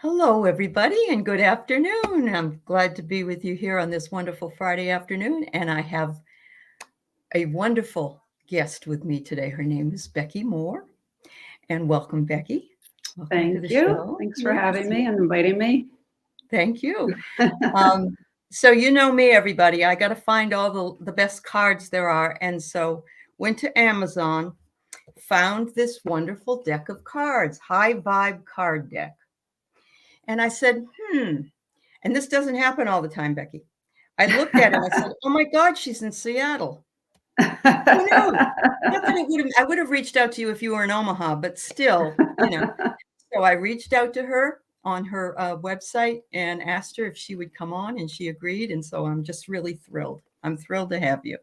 Hello, everybody, and good afternoon. I'm glad to be with you here on this wonderful Friday afternoon, and I have a wonderful guest with me today. Her name is Becky Moore, and welcome, Becky. Welcome to the Thank you. show. Thanks for Yes, having me and inviting me. thank you. So you know me, everybody. I got to find all the best cards there are, and so went to Amazon, found this wonderful deck of cards, High Vibe Card Deck, and I said, And this doesn't happen all the time, Becky. I looked at it and I said, "Oh my God, she's in Seattle." Who knew? Not that I would have reached out to you if you were in Omaha, but still. So I reached out to her on her website and asked her if she would come on, and she agreed. And so I'm just really thrilled. I'm thrilled to have you.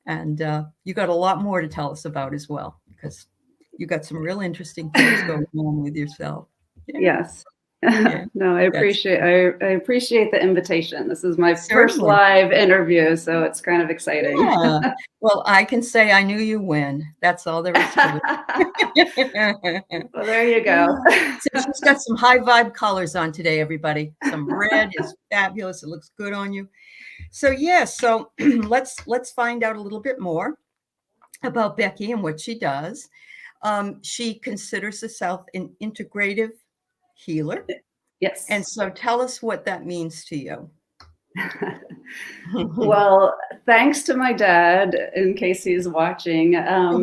And you got a lot more to tell us about as well, because you got some real interesting things going on with yourself. Yeah, Yes. yeah, No, I that's appreciate the invitation. This is my first certainly. live interview, so it's kind of exciting. Yeah. Well, I can say I knew you when. That's all there is to it. Well, there you go. So she's got some high vibe colors on today, everybody. Some red is fabulous. It looks good on you. So so let's find out a little bit more about Becky and what she does. She considers herself an integrative healer. Yes. And so tell us what that means to you. Well, thanks to my dad, in case he's watching,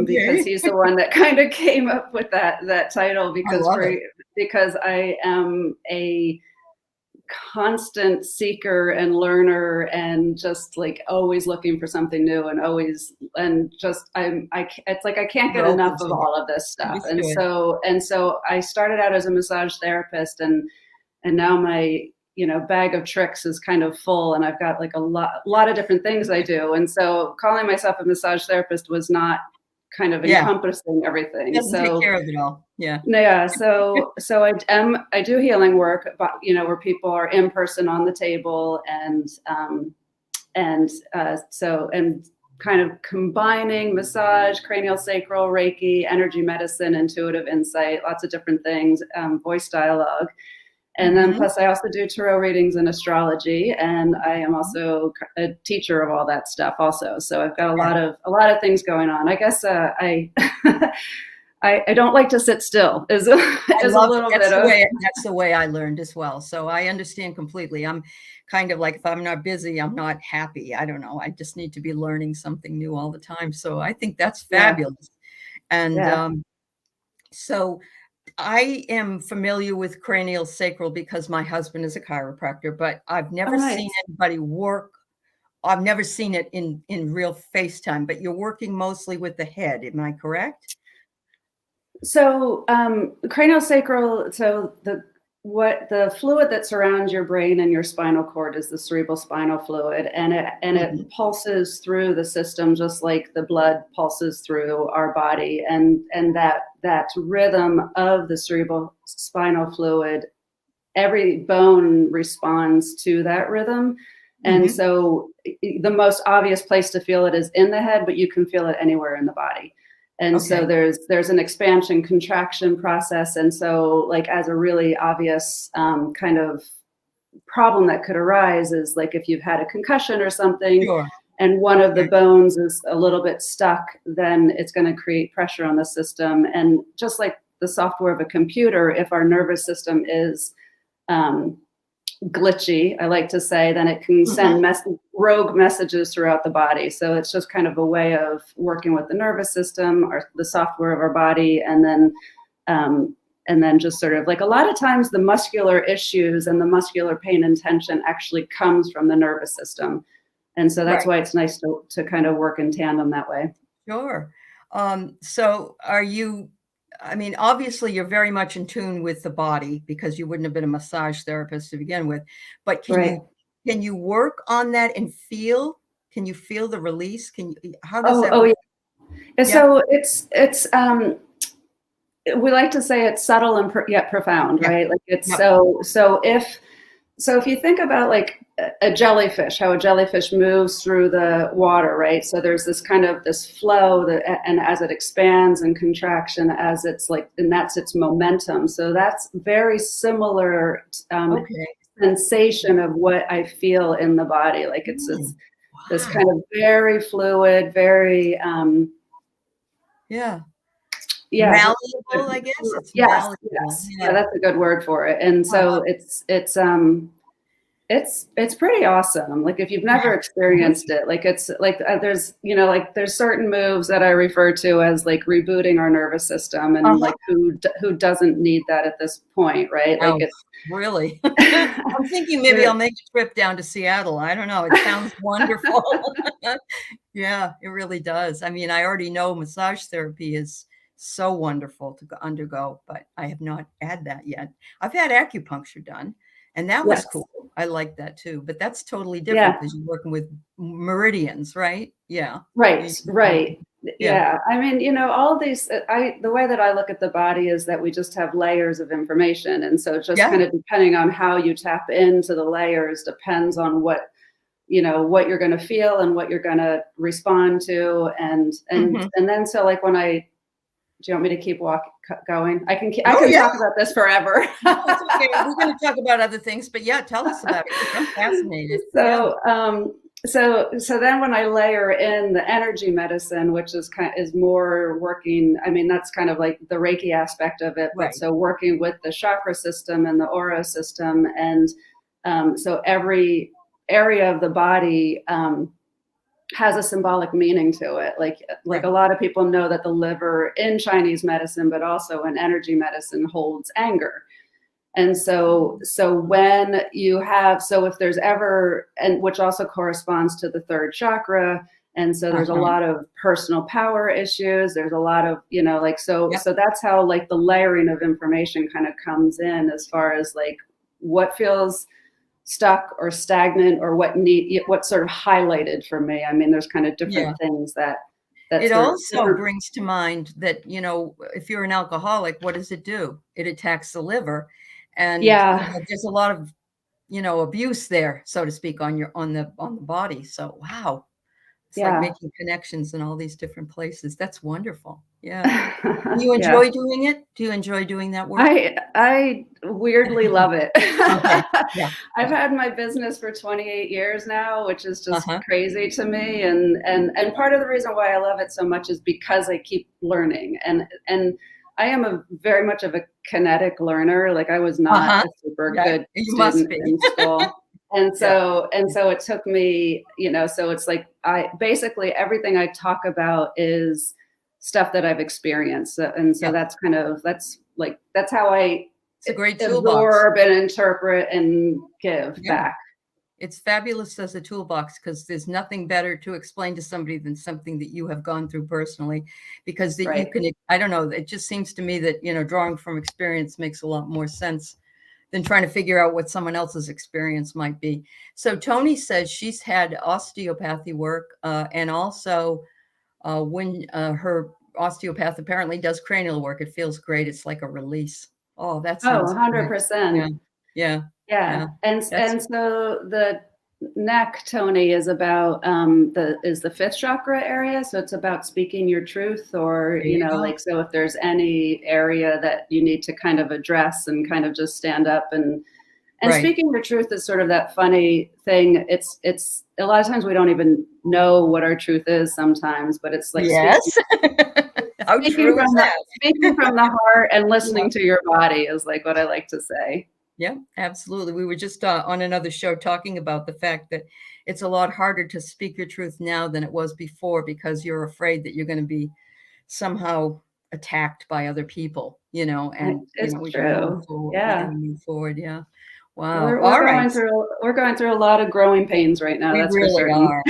because he's the one that kind of came up with that title. Because I am a constant seeker and learner, and just like always looking for something new, it's like I can't get enough of all of this stuff. And so I started out as a massage therapist, and now my bag of tricks is kind of full, and I've got like a lot of different things I do. And so calling myself a massage therapist was not kind of encompassing everything. Doesn't take care of it all. Yeah. So I do healing work, but where people are in person on the table, and kind of combining massage, craniosacral, Reiki, energy medicine, intuitive insight, lots of different things, voice dialogue. And then plus I also do tarot readings and astrology, and I am also a teacher of all that stuff also. So I've got a lot of things going on. I guess I don't like to sit still. That's the way I learned as well. So I understand completely. I'm kind of like, if I'm not busy, I'm not happy. I don't know. I just need to be learning something new all the time. So I think that's fabulous. And so I am familiar with craniosacral because my husband is a chiropractor, but I've never seen anybody work. I've never seen it in real FaceTime, but you're working mostly with the head. Am I correct? So craniosacral, so the fluid that surrounds your brain and your spinal cord is the cerebral spinal fluid, and it pulses through the system just like the blood pulses through our body, and that rhythm of the cerebral spinal fluid, every bone responds to that rhythm. And so the most obvious place to feel it is in the head, but you can feel it anywhere in the body. And so there's an expansion contraction process. And so like as a really obvious kind of problem that could arise is like if you've had a concussion or something, and one of the bones is a little bit stuck, then it's going to create pressure on the system. And just like the software of a computer, if our nervous system is glitchy, I like to say, then it can send rogue messages throughout the body. So it's just kind of a way of working with the nervous system or the software of our body. And then just sort of like a lot of times the muscular issues and the muscular pain and tension actually comes from the nervous system. And so that's why it's nice to kind of work in tandem that way. Sure. So are you, I mean, obviously you're very much in tune with the body because you wouldn't have been a massage therapist to begin with, but can you work on that and can you feel the release? How does that work? Yeah. So it's we like to say it's subtle and yet profound, right? Like it's so so if you think about like a jellyfish, how a jellyfish moves through the water, right? So there's this kind of this flow that, and as it expands and contraction, as it's like, and that's its momentum. So that's very similar Okay. sensation of what I feel in the body. Like it's this kind Wow. of very fluid, very Yeah. yeah, just Malleable, I guess. It's yes, malleable. yes, yeah, Yeah. that's a good word for it. And Uh-huh. so it's pretty awesome. Like if you've never experienced Absolutely. it, like it's like there's like there's certain moves that I refer to as like rebooting our nervous system, and Uh-huh. like who doesn't need that at this point, right? Like Oh, it's really? I'm thinking maybe I'll make a trip down to Seattle. I don't know. It sounds wonderful. Yeah, it really does. I mean, I already know massage therapy is so wonderful to undergo, but I have not had that yet. I've had acupuncture done, and that was yes, cool. I like that too, but that's totally different yeah. because you're working with meridians, right? Yeah. Right, You- right. Yeah. Yeah. I mean, all of these, the way that I look at the body is that we just have layers of information. And so just Yeah. kind of depending on how you tap into the layers depends on what you're going to feel and what you're going to respond to. Mhm. And then, so like do you want me to keep going? I Oh, can yeah. talk about this forever. No, it's okay. We're going to talk about other things, but yeah, tell us about it 'cause I'm fascinated. Yeah. So, so then when I layer in the energy medicine, which is more working, I mean, that's kind of like the Reiki aspect of it, but Right. so working with the chakra system and the aura system. And so every area of the body has a symbolic meaning to it. Like Right. a lot of people know that the liver in Chinese medicine, but also in energy medicine holds anger. And so when you have, so if there's ever, and which also corresponds to the third chakra, and so there's a Uh-huh. lot of personal power issues. There's a lot of, like, Yep. so that's how like the layering of information kind of comes in as far as like what feels stuck or stagnant or what sort of highlighted for me. I mean, there's kind of Yeah. different things that It sort of also different. brings to mind that, if you're an alcoholic, what does it do? It attacks the liver. And, Yeah, there's a lot of, abuse there, so to speak, on the body. So, wow. It's like yeah. making connections in all these different places. That's wonderful. Yeah. Do you Yeah. enjoy doing it? Do you enjoy doing that work? I weirdly love it. Okay. Yeah. I've Yeah. had my business for 28 years now, which is just Uh-huh. crazy to me. And part of the reason why I love it so much is because I keep learning. And I am a very much of a kinetic learner. Like I was not Uh-huh. a super Yeah. good You must student be. in school. And Yeah. so it took me, so it's like I basically everything I talk about is stuff that I've experienced. And so Yeah. that's how I It's a great toolbox. absorb and interpret and give Yeah. back. It's fabulous as a toolbox because there's nothing better to explain to somebody than something that you have gone through personally, because that you Right. can, I don't know, it just seems to me that, drawing from experience makes a lot more sense than trying to figure out what someone else's experience might be. So Tony says she's had osteopathy work, and also when her osteopath apparently does cranial work, it feels great. It's like a release. Oh, that Oh, sounds great. Yeah, 100%. yeah, yeah. Yeah. That's So the neck, Tony, is about the fifth chakra area. So it's about speaking your truth, or, there you go. like, so if there's any area that you need to kind of address and kind of just stand up and Right. speaking your truth is sort of that funny thing. It's a lot of times we don't even know what our truth is sometimes, but it's like Yes. How true is that? speaking from the heart and Yeah. listening to your body is like what I like to say. Yeah, absolutely. We were just on another show talking about the fact that it's a lot harder to speak your truth now than it was before because you're afraid that you're going to be somehow attacked by other people, and It's we got to move true. forward. We got Yeah. to move forward. Yeah. Wow. We're All right. we're going through a lot of growing pains right now, We that's for really certain. are.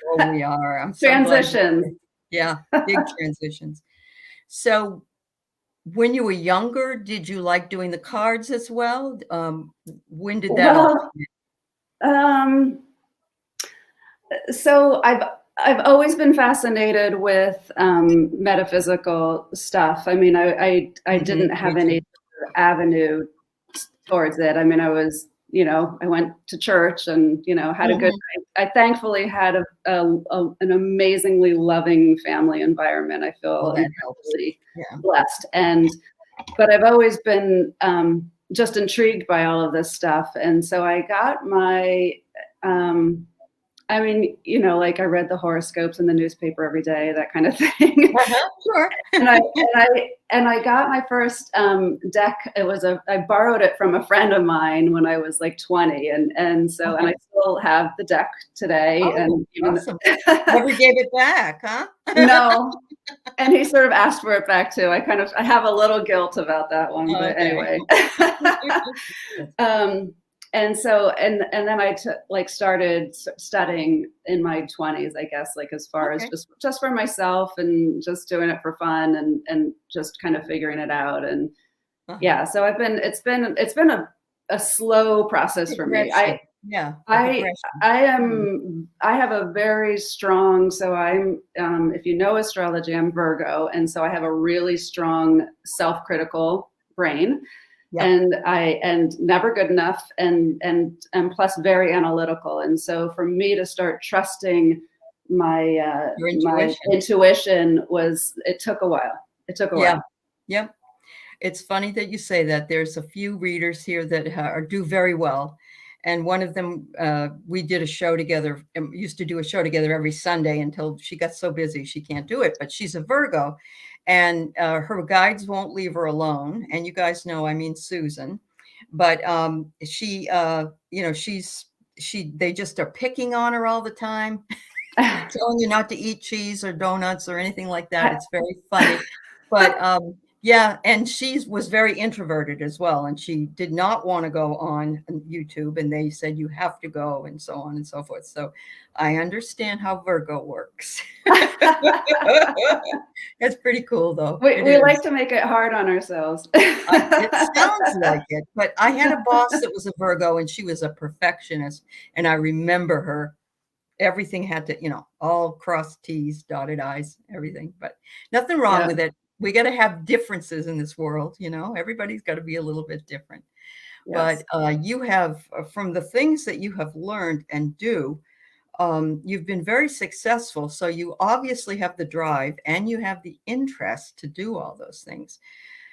Oh, we are. I'm so glad you're Transitions. here. Yeah, big transitions. So when you were younger, did you like doing the cards as well? When did that all Well, um, so I've always been fascinated with metaphysical stuff. I mean, I Mhm, didn't have me too. any avenue towards it. I mean, I was I went to church and, had a good night. I thankfully had an amazingly loving family environment. I feel that helps. incredibly Yeah. blessed. But I've always been just intrigued by all of this stuff. And so I got my, like I read the horoscopes in the newspaper every day, that kind of thing. Sure. and I got my first deck. I borrowed it from a friend of mine when I was like 20, and so and I still have the deck today. Oh, and even awesome. Never gave it back, huh? No. And he sort of asked for it back too. I have a little guilt about that one, but Okay. anyway. And so, and then I started studying in my 20s, I guess, like as far as just for myself and just doing it for fun and just kind of figuring it out. And yeah, so it's been a slow process for me. I have a very strong, so I'm, if you know astrology, I'm Virgo. And so I have a really strong self-critical brain. Yep. And never good enough and plus very analytical. And so for me to start trusting my intuition it took a while. Yep. It's funny that you say that. There's a few readers here that do very well. And one of them, we did a show together, used to do a show together every Sunday until she got so busy she can't do it. But she's a Virgo. And her guides won't leave her alone. And you guys know, I mean, Susan, but they just are picking on her all the time, telling you not to eat cheese or donuts or anything like that. It's very funny. But yeah, and she was very introverted as well. And she did not want to go on YouTube. And they said, you have to go, and so on and so forth. So I understand how Virgo works. That's pretty cool, though. We like to make it hard on ourselves. It sounds like it. But I had a boss that was a Virgo, and she was a perfectionist. And I remember her. Everything had to, all crossed T's, dotted I's, everything. But nothing wrong with it. We got to have differences in this world, everybody's got to be a little bit different. Yes. But you have, from the things that you have learned and do, you've been very successful. So you obviously have the drive and you have the interest to do all those things.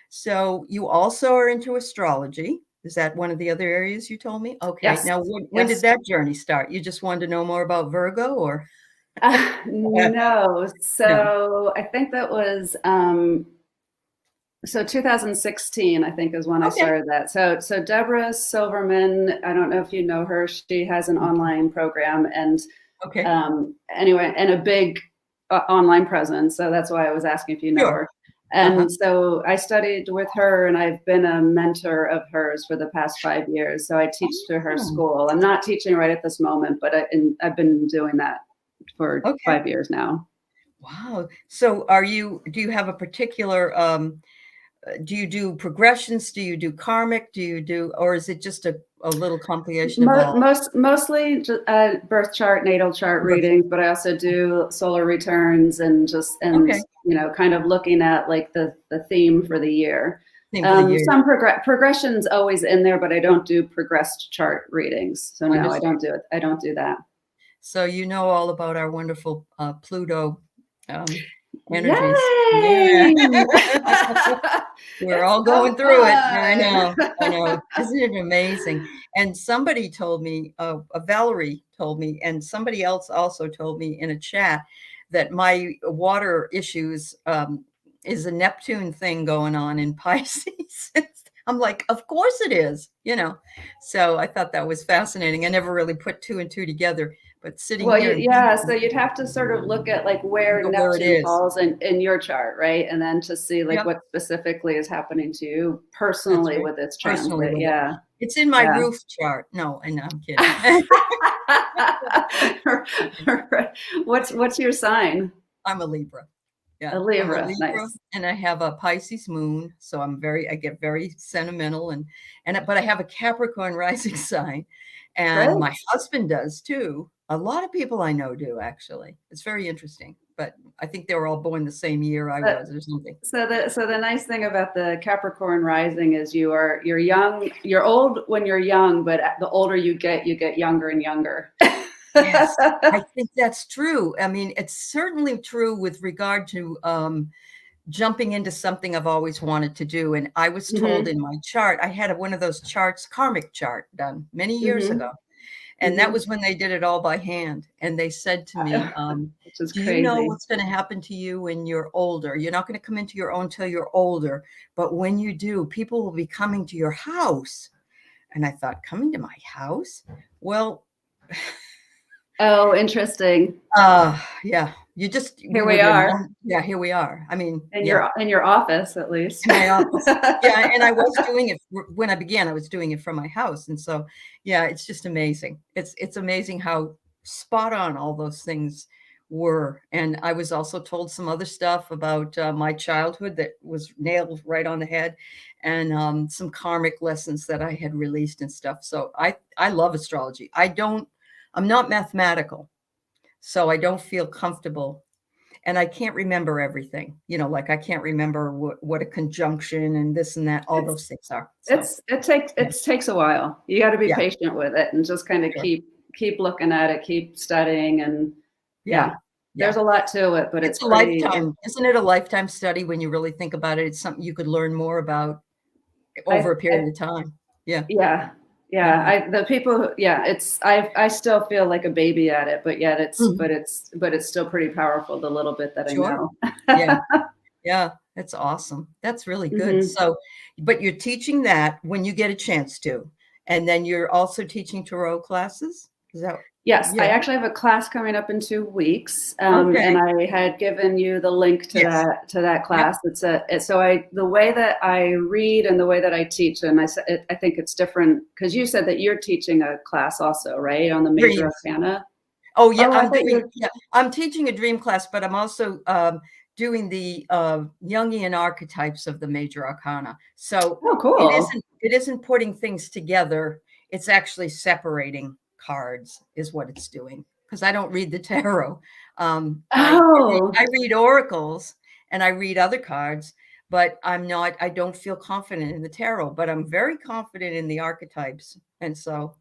So you also are into astrology. Is that one of the other areas you told me? Okay. Yes. Now, when did that journey start? You just wanted to know more about Virgo, or? No. So I think that was 2016, I think, is when I started that. So Deborah Silverman, I don't know if you know her. She has an online program and anyway, and a big online presence. So that's why I was asking if you know her. And so I studied with her, and I've been a mentor of hers for the past 5 years. So I teach through her school. I'm not teaching right at this moment, but I've been doing that for 5 years now. Wow. So do you have a particular, do you do progressions? Do you do karmic? Or is it just a little compilation of all? Mostly birth chart, natal chart readings, but I also do solar returns and kind of looking at like the theme for the year. Some progressions always in there, but I don't do progressed chart readings. So no, I don't do it. I don't do that. So you know all about our wonderful Pluto energies. Yeah. We're all going through it. I know. Isn't it amazing? And somebody told me, Valerie told me, and somebody else also told me in a chat that my water issues is a Neptune thing going on in Pisces. I'm like, of course it is, So I thought that was fascinating. I never really put two and two together. But sitting here, so you'd have to sort of look at like where Neptune falls in your chart, right? And then to see like what specifically is happening to you personally with its transit. It's in my roof chart. No, I'm kidding. What's your sign? I'm a Libra. Yeah, a Libra. Nice. And I have a Pisces moon, so I get very sentimental, but I have a Capricorn rising sign, and my husband does too. A lot of people I know do, actually. It's very interesting. but I think they were all born the same year I was or something. So the nice thing about the Capricorn rising is you're young, you're old when you're young, but the older you get younger and younger. Yes, I think that's true. I mean, it's certainly true with regard to jumping into something I've always wanted to do. And I was told in my chart, I had one of those charts, karmic chart, done many years ago. And that was when they did it all by hand. And they said to me, which is do crazy. you know what's going to happen to you when you're older? You're not going to come into your own till you're older. But when you do, people will be coming to your house. And I thought, coming to my house? Well, oh, interesting. Yeah. You just here we are. Yeah, here we are. I mean, in your office, at least. In my office. Yeah, and I was doing it when I began. I was doing it from my house, and so yeah, it's just amazing. It's amazing how spot on all those things were. And I was also told some other stuff about my childhood that was nailed right on the head, and some karmic lessons that I had released and stuff. So I love astrology. I'm not mathematical, so I don't feel comfortable. And I can't remember everything, like I can't remember what a conjunction and this and that, all those things are. So, it takes a while. You got to be patient with it and just kind of keep looking at it, keep studying. And there's a lot to it, but it's a lifetime. Isn't it a lifetime study when you really think about it? It's something you could learn more about over a period of time. Yeah. The people I still feel like a baby at it, but yet it's still pretty powerful, the little bit that I know. Yeah, that's awesome. That's really good. So, but you're teaching that when you get a chance to, and then you're also teaching tarot classes. Is that? Yes, I actually have a class coming up in 2 weeks, and I had given you the link to that class. The way that I read and the way that I teach, and I think it's different because you said that you're teaching a class also, right, on the major arcana. Oh yeah, I'm teaching a dream class, but I'm also doing the Jungian archetypes of the major arcana. So cool. It isn't putting things together. It's actually separating cards is what it's doing, because I don't read the tarot. I read oracles and I read other cards, but I don't feel confident in the tarot, but I'm very confident in the archetypes. And so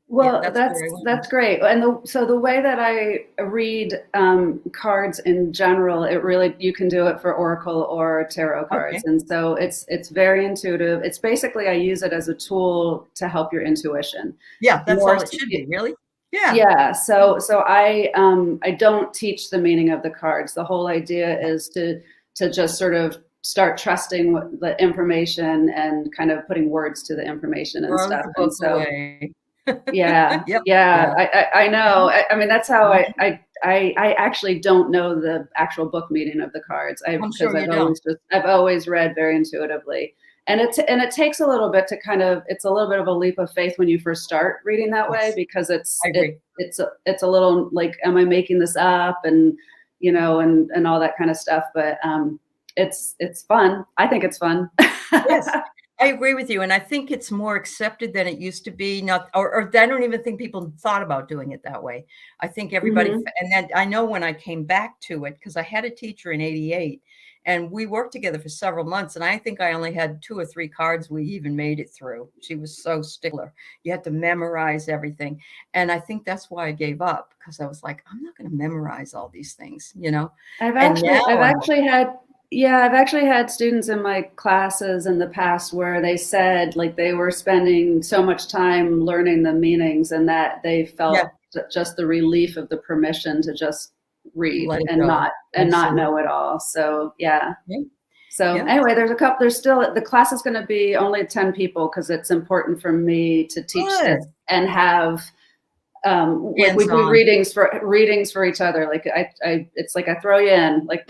that's great. And so the way that I read cards in general, you can do it for oracle or tarot cards. And so it's very intuitive. It's basically, I use it as a tool to help your intuition. Yeah, that's all it should be, really. Yeah. So I don't teach the meaning of the cards. The whole idea is to just sort of start trusting the information and kind of putting words to the information and stuff. And so, I know. I mean, that's how I actually don't know the actual book meaning of the cards. I've always read very intuitively. And it takes a little bit it's a little bit of a leap of faith when you first start reading that way, because it's a little like, am I making this up? And, and all that kind of stuff. But it's fun. I think it's fun. Yes, I agree with you. And I think it's more accepted than it used to be. Or I don't even think people thought about doing it that way. I think everybody, and then I know when I came back to it, because I had a teacher in '88. And we worked together for several months. And I think I only had 2 or 3 cards we even made it through. She was so stickler. You had to memorize everything. And I think that's why I gave up, because I was like, I'm not going to memorize all these things, I've actually had students in my classes in the past where they said like they were spending so much time learning the meanings, and that they felt just the relief of the permission to just read and not know it all. So anyway, there's still, the class is going to be only 10 people, because it's important for me to teach this and have we do readings for each other. Like it's like I throw you in, like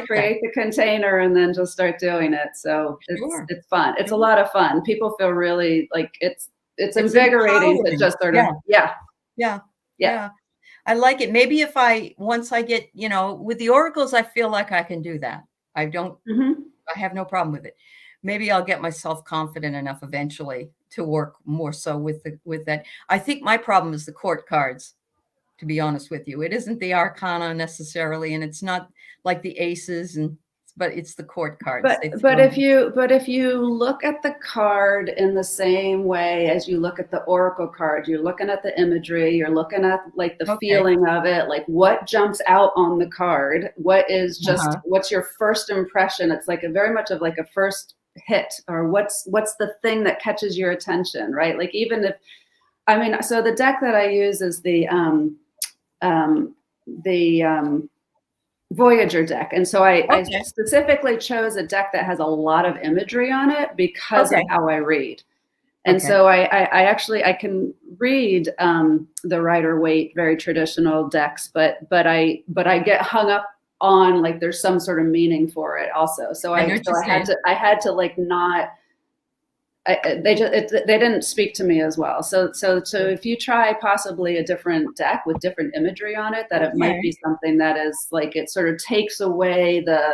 create the container and then just start doing it. So it's fun. It's a lot of fun. People feel really like it's invigorating to just sort of yeah. I like it. Maybe once I get, with the oracles, I feel like I can do that. I have no problem with it. Maybe I'll get myself confident enough eventually to work more so with that. I think my problem is the court cards. to be honest with you. It isn't the arcana necessarily, and it's not like the aces, but it's the court cards. But if you look at the card in the same way as you look at the oracle card, you're looking at the imagery, you're looking at like the feeling of it, like what jumps out on the card, what is just what's your first impression? It's like a very much of like a first hit, or what's the thing that catches your attention, right? Like even if, I mean, so the deck that I use is the Voyager deck. And so I specifically chose a deck that has a lot of imagery on it because of how I read. And so I actually, I can read the Rider-Waite, very traditional decks, but I get hung up on like there's some sort of meaning for it also. So I had to like not, they didn't speak to me as well. So if you try possibly a different deck with different imagery on it, that it might be something that is like, it sort of takes away the,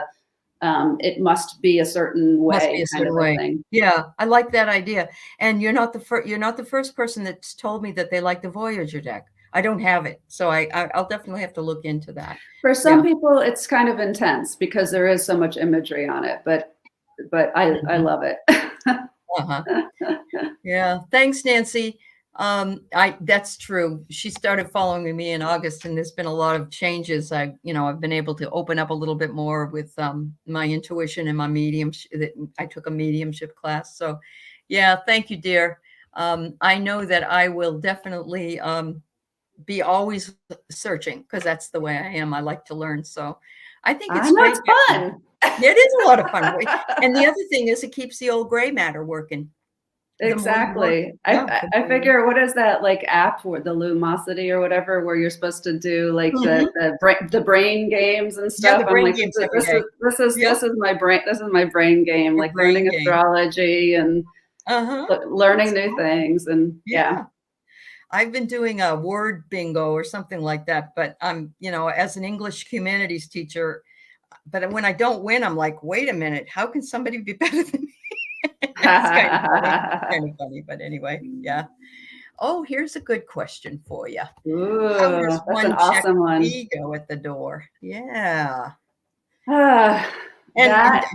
it must be a certain way kind of a thing. Yeah, I like that idea. And you're not the first person that's told me that they like the Voyager deck. I don't have it, so I'll definitely have to look into that. For some people, it's kind of intense because there is so much imagery on it, but I love it. Yeah, thanks, Nancy. That's true. She started following me in August, and there's been a lot of changes. I've been able to open up a little bit more with my intuition and my mediumship. I took a mediumship class. So yeah, thank you, dear. I know that I will definitely be always searching, because that's the way I am. I like to learn. So I think it's great. Fun. It is a lot of fun. And the other thing is it keeps the old gray matter working. Exactly. I figure, what is that like app for the Lumosity or whatever, where you're supposed to do like the brain games and stuff? Yeah, the brain I'm like, games this is my brain game, like learning astrology and learning new things. And yeah. I've been doing a word bingo or something like that, but I'm, as an English humanities teacher, but when I don't win, I'm like, wait a minute, how can somebody be better than me? It's kind of funny, but anyway, yeah. Oh, here's a good question for you. Ooh, how does that's an awesome one. Ego at the door? Yeah. And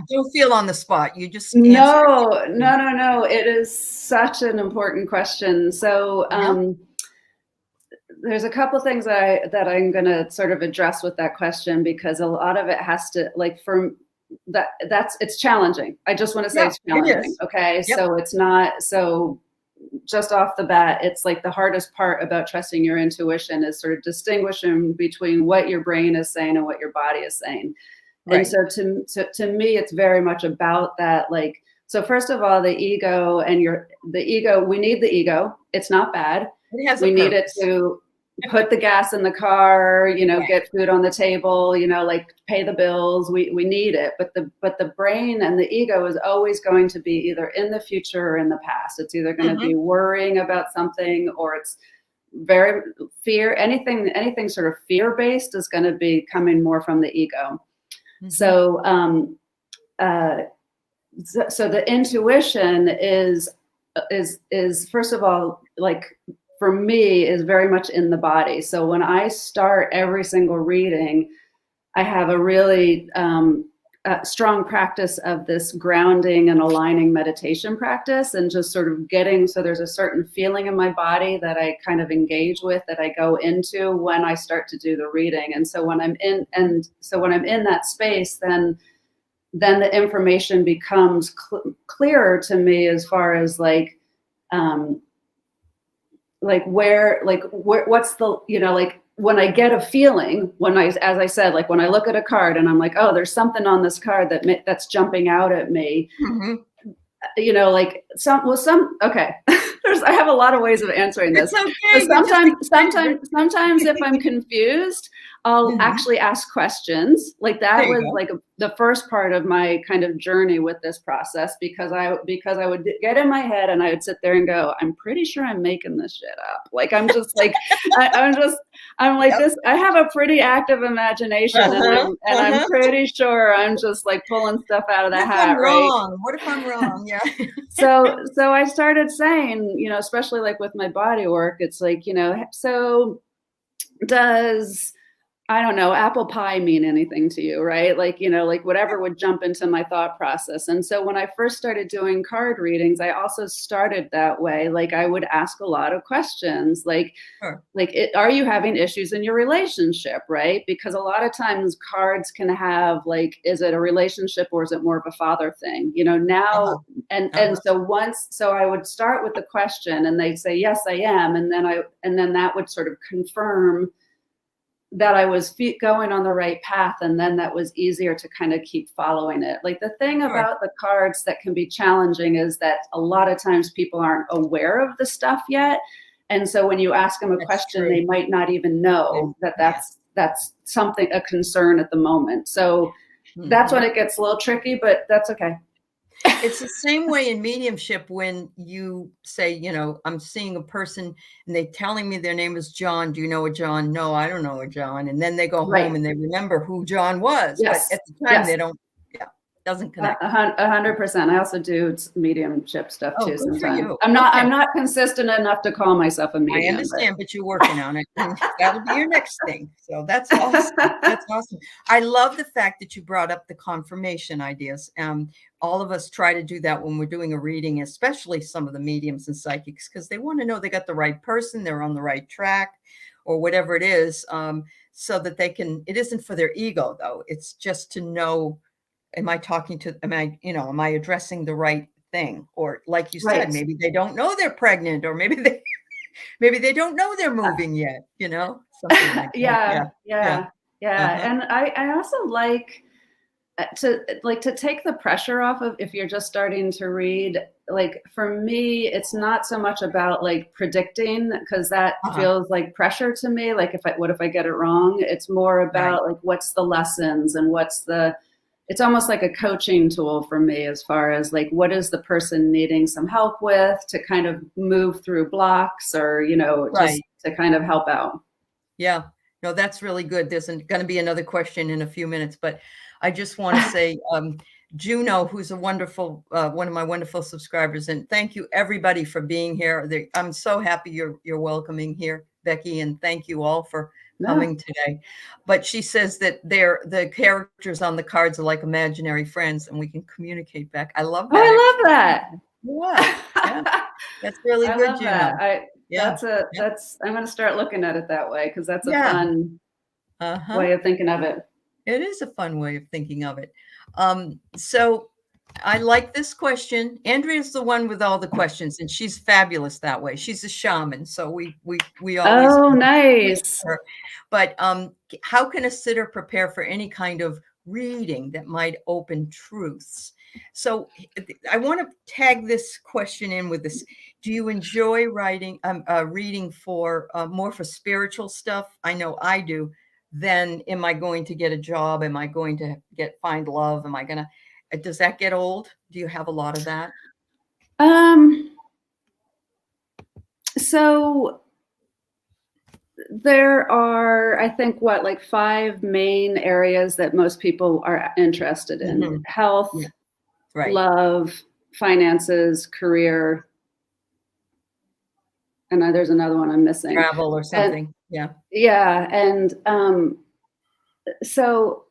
don't feel on the spot. You just no. It is such an important question. So there's a couple things that I'm going to sort of address with that question, because a lot of it has to, like, it's challenging. I just want to say it's challenging. Okay. Yep. So it's not, so just off the bat, it's like the hardest part about trusting your intuition is sort of distinguishing between what your brain is saying and what your body is saying. Right. And so to me, it's very much about that. Like, so first of all, the ego, we need the ego. It's not bad. We need it to put the gas in the car, get food on the table, like pay the bills. We need it. But the brain and the ego is always going to be either in the future or in the past. It's either going to be worrying about something, or it's very fear. Anything sort of fear-based is going to be coming more from the ego. So, so the intuition is first of all, like for me, is very much in the body. So when I start every single reading, I have a really strong practice of this grounding and aligning meditation practice, and just sort of so there's a certain feeling in my body that I kind of engage with, that I go into when I start to do the reading. And so when I'm in that space, then the information becomes clearer to me, as far as what's the, like when I get a feeling, as I said, like when I look at a card and I'm like, oh, there's something on this card that's jumping out at me, like okay. I have a lot of ways of answering this. Okay. So sometimes if I'm confused, I'll actually ask questions. Like that was like the first part of my kind of journey with this process, because I would get in my head and I would sit there and go, I'm pretty sure I'm making this shit up. Like I'm just like I'm like this. I have a pretty active imagination, and I'm pretty sure I'm just like pulling stuff out of the hat. Right? What if I'm wrong? Yeah. So I started saying, especially like with my body work, it's like, so does, I don't know, apple pie mean anything to you, right? Like, like whatever would jump into my thought process. And so when I first started doing card readings, I also started that way. Like I would ask a lot of questions, Sure. are you having issues in your relationship, right? Because a lot of times cards can have like, is it a relationship or is it more of a father thing? Uh-huh. Now, and Uh-huh. so I would start with the question and they'd say, yes, I am. And then that would sort of confirm that I was going on the right path. And then that was easier to kind of keep following it. Like the thing Sure. about the cards that can be challenging is that a lot of times people aren't aware of the stuff yet. And so when you ask them a question, true. they might not even know that that's something, a concern at the moment. So that's when it gets a little tricky, but that's okay. It's the same way in mediumship when you say, I'm seeing a person and they're telling me their name is John. Do you know a John? No, I don't know a John. And then they go Right. home and they remember who John was. Yes. But at the time, Yes. they don't, doesn't connect. 100%. I also do mediumship stuff too good for sometimes. you. I'm not consistent enough to call myself a medium. I understand, but you're working on it. And that'll be your next thing. So that's awesome. That's awesome. I love the fact that you brought up the confirmation ideas. All of us try to do that when we're doing a reading, especially some of the mediums and psychics, because they want to know they got the right person, they're on the right track, or whatever it is, so that they can, it isn't for their ego though. It's just to know, am I addressing the right thing? Or like you said, maybe they don't know they're pregnant, or maybe they don't know they're moving yet, something like that. Yeah. And I also like to take the pressure off of, if you're just starting to read, like for me, it's not so much about like predicting, because that feels like pressure to me. Like what if I get it wrong? It's more about like, what's the lessons and it's almost like a coaching tool for me, as far as like, what is the person needing some help with to kind of move through blocks, or, just to kind of help out. Yeah, no, that's really good. There's going to be another question in a few minutes, but I just want to say, Juno, who's a wonderful, one of my wonderful subscribers, and thank you everybody for being here. I'm so happy you're welcoming here, Becky, and thank you all for coming today. But she says that the characters on the cards are like imaginary friends, and we can communicate back. I love that. I love that. Yeah. That's really good, Juno. I'm going to start looking at it that way, because that's a fun way of thinking of it. It is a fun way of thinking of it. So I like this question. Andrea's the one with all the questions, and she's fabulous that way. She's a shaman, so we always. Oh, nice. Her. But how can a sitter prepare for any kind of reading that might open truths? So I want to tag this question in with this. Do you enjoy reading for more for spiritual stuff? I know I do. Then am I going to get a job? Am I going to find love? Am I going to, does that get old? Do you have a lot of that? So there are, I think, like 5 main areas that most people are interested in: health, love, finances, career. And there's another one I'm missing. Travel or something. Yeah. And so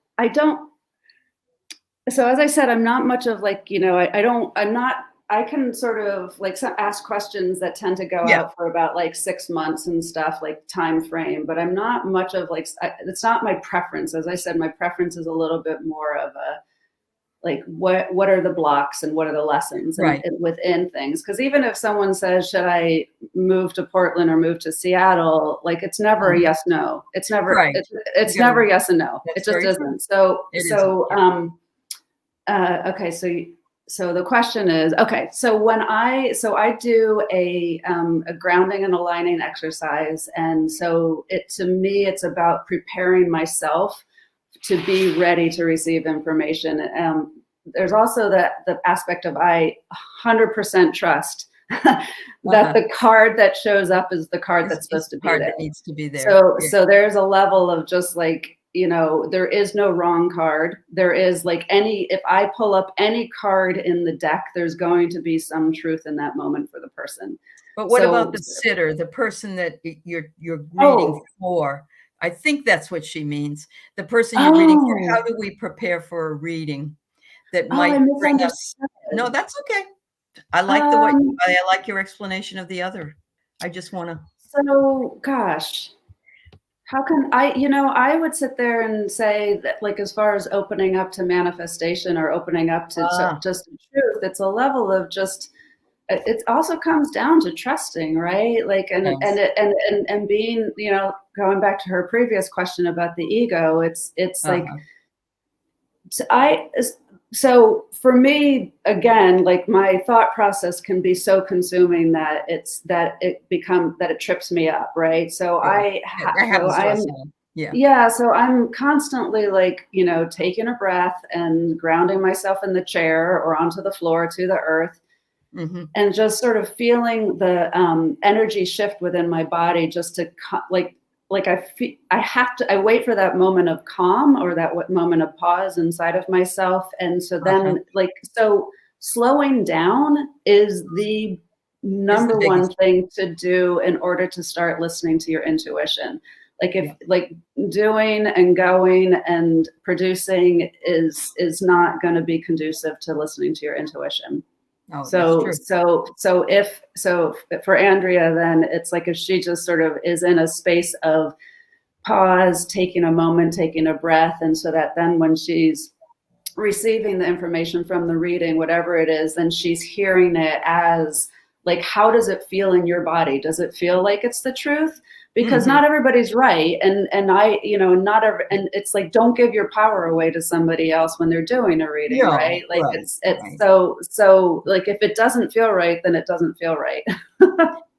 so as I said, I'm not much of like, I can sort of like ask questions that tend to go out for about like 6 months and stuff, like time frame, but I'm not much of like, it's not my preference. As I said, my preference is a little bit more of a, like, what are the blocks and what are the lessons within things? Because even if someone says, should I move to Portland or move to Seattle? Like, it's never a yes, no. It's never, it's never yes and no. It just isn't. Okay. So the question is, okay, so I do a grounding and aligning exercise. And so to me, it's about preparing myself to be ready to receive information. There's also the aspect of I 100% trust that the card that shows up is the card that's supposed to be there. That needs to be there. So there's a level of just like, there is no wrong card. There is like if I pull up any card in the deck, there's going to be some truth in that moment for the person. But what about the sitter, the person that you're reading for? I think that's what she means. The person you're reading for. Oh, How do we prepare for a reading that I might bring us? No, misunderstood. that's okay. I like Um, I like your explanation of the other. I just want to. so gosh, how can I, I would sit there and say that, like, as far as opening up to manifestation or opening up to Ah, just the truth, it's a level of just, it also comes down to trusting, right? Like, yes. and being, going back to her previous question about the ego, it's like, Uh-huh. I so for me, again, like, my thought process can be so consuming that it trips me up, right? So Sure. That happens to us all. Yeah. yeah, so I'm constantly, like, taking a breath and grounding myself in the chair or onto the floor to the earth, Mm-hmm. and just sort of feeling the energy shift within my body, just to like I wait for that moment of calm, or that moment of pause inside of myself. And so Uh-huh. then, like, so slowing down is the Is the number one biggest. thing to do in order to start listening to your intuition. Like, if, Yeah. like, doing and going and producing is not going to be conducive to listening to your intuition. Oh, that's So true. for Andrea, then it's like, if she just sort of is in a space of pause, taking a moment, taking a breath, and so that then when she's receiving the information from the reading, whatever it is, then she's hearing it as, like, how does it feel in your body? Does it feel like it's the truth? Because Mm-hmm. not everybody's right. Not every, and it's like, don't give your power away to somebody else when they're doing a reading, No, right? Like, right, it's right. so like, if it doesn't feel right, then it doesn't feel right.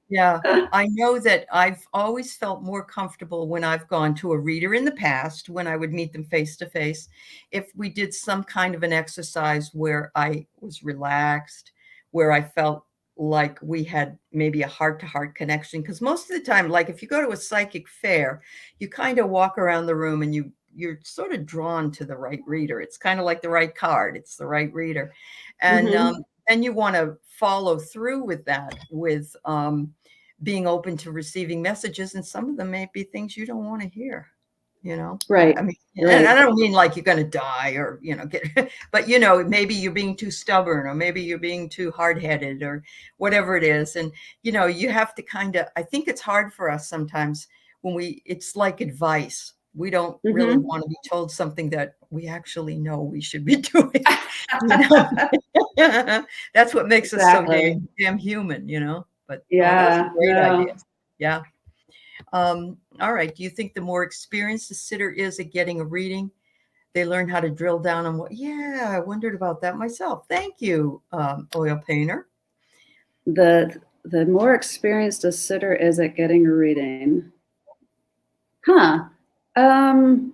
Yeah, I know that I've always felt more comfortable when I've gone to a reader in the past, when I would meet them face to face, if we did some kind of an exercise where I was relaxed, where I felt like we had maybe a heart-to-heart connection. Because most of the time, like, if you go to a psychic fair, you kind of walk around the room and you're sort of drawn to the right reader. It's kind of like the right card. It's the right reader. And Mm-hmm. then you want to follow through with that, with being open to receiving messages, and some of them may be things you don't want to hear. I Right. mean, and I Right. don't mean like you're going to die, or get, but maybe you're being too stubborn, or maybe you're being too hard-headed, or whatever it is. And you have to kind of, I think it's hard for us sometimes when it's like advice. We don't really Mm-hmm. want to be told something that we actually know we should be doing. you know That's what makes us so Exactly. damn human. But those are Yeah. great No. ideas. Yeah. All right. Do you think the more experienced the sitter is at getting a reading, they learn how to drill down on what? Yeah, I wondered about that myself. Thank you, oil painter. The more experienced a sitter is at getting a reading. Huh. Um,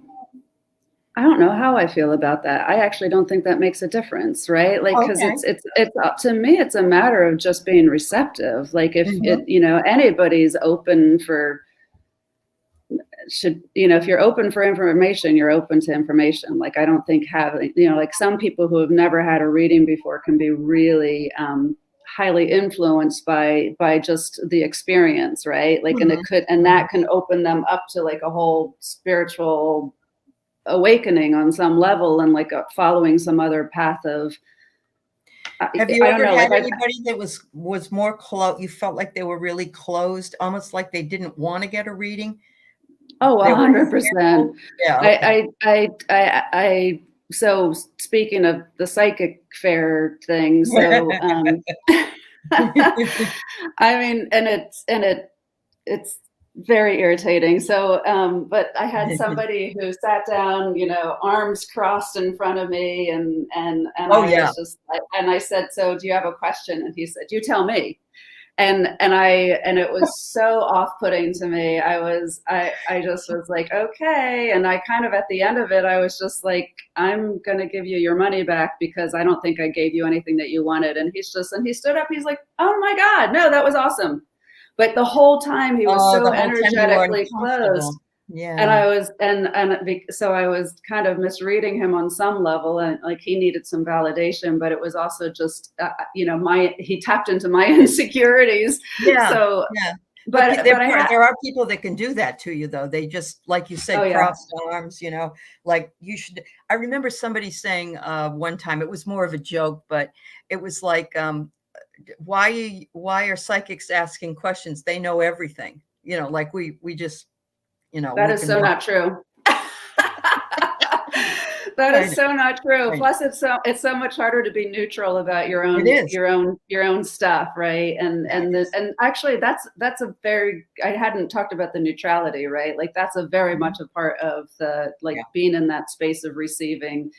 I don't know how I feel about that. I actually don't think that makes a difference, right? Like, because Okay. it's up to me. It's a matter of just being receptive. Like, if Mm-hmm. anybody's open for, if you're open for information, you're open to information. Like, I don't think having, like, some people who have never had a reading before can be really highly influenced by just the experience, right? Like, Mm-hmm. and that can open them up to, like, a whole spiritual awakening on some level, and, like, following some other path of, Have you I don't ever know, had like, anybody that was more close? You felt like they were really closed, almost like they didn't want to get a reading. oh, They were 100%. fearful. Yeah. Okay. So, speaking of the psychic fair thing, so I mean, and it's very irritating. So, but I had somebody who sat down, arms crossed in front of me, and Oh I yeah. was just, and I said, "So, do you have a question?" And he said, "You tell me." And it was so off-putting to me. I just was like, okay. And I kind of, at the end of it, I was just like, I'm gonna give you your money back, because I don't think I gave you anything that you wanted. And he stood up, he's like, oh my God, no, that was awesome. But the whole time he was Oh, so the whole time you were energetically closed. uncomfortable. And Yeah. I was, so I was kind of misreading him on some level, and, like, he needed some validation, but it was also just, he tapped into my insecurities. Yeah. So, Yeah. but there are people that can do that to you, though. They just, like you said, oh yeah, crossed arms, like you should. I remember somebody saying one time, it was more of a joke, but it was like, why are psychics asking questions? They know everything, like we just, that we is can so walk. not true. That is so not true. Plus, it's so much harder to be neutral about your own stuff, right? And actually, that's a very, I hadn't talked about the neutrality, right? Like that's a very much a part of the being in that space of receiving,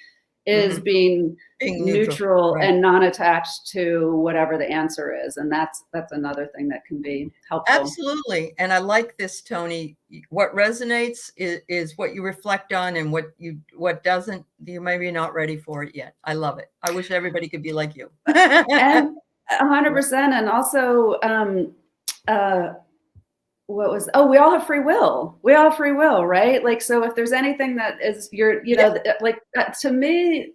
is being neutral right. and non-attached to whatever the answer is, and that's another thing that can be helpful. Absolutely. And I like this, Tony. What resonates is what you reflect on, and what doesn't, you maybe not ready for it yet. I love it. I wish everybody could be like you. And 100%. And also we all have free will. We all have free will, right? Like, so if there's anything that is like to me,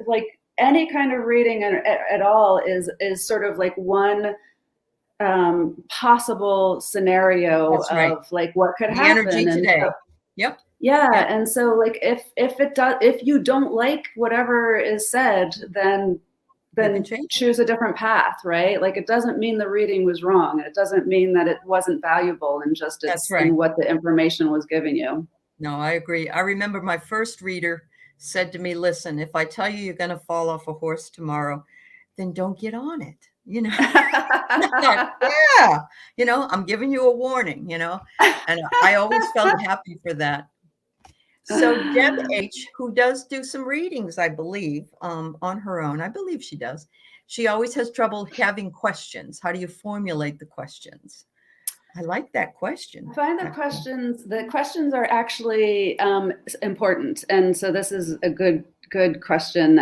like any kind of reading at all is sort of like one possible scenario of like what could happen. Energy today. So, yep. And so like if you don't like whatever is said, then choose a different path, right? Like it doesn't mean the reading was wrong. It doesn't mean that it wasn't valuable and just in what the information was giving you. No, I agree. I remember my first reader said to me, listen, if I tell you you're going to fall off a horse tomorrow, then don't get on it. I'm giving you a warning, and I always felt happy for that. So Deb H., who does do some readings, I believe, on her own, I believe she does. She always has trouble having questions. How do you formulate the questions? I like that question. I find the questions are actually important. And so this is a good question,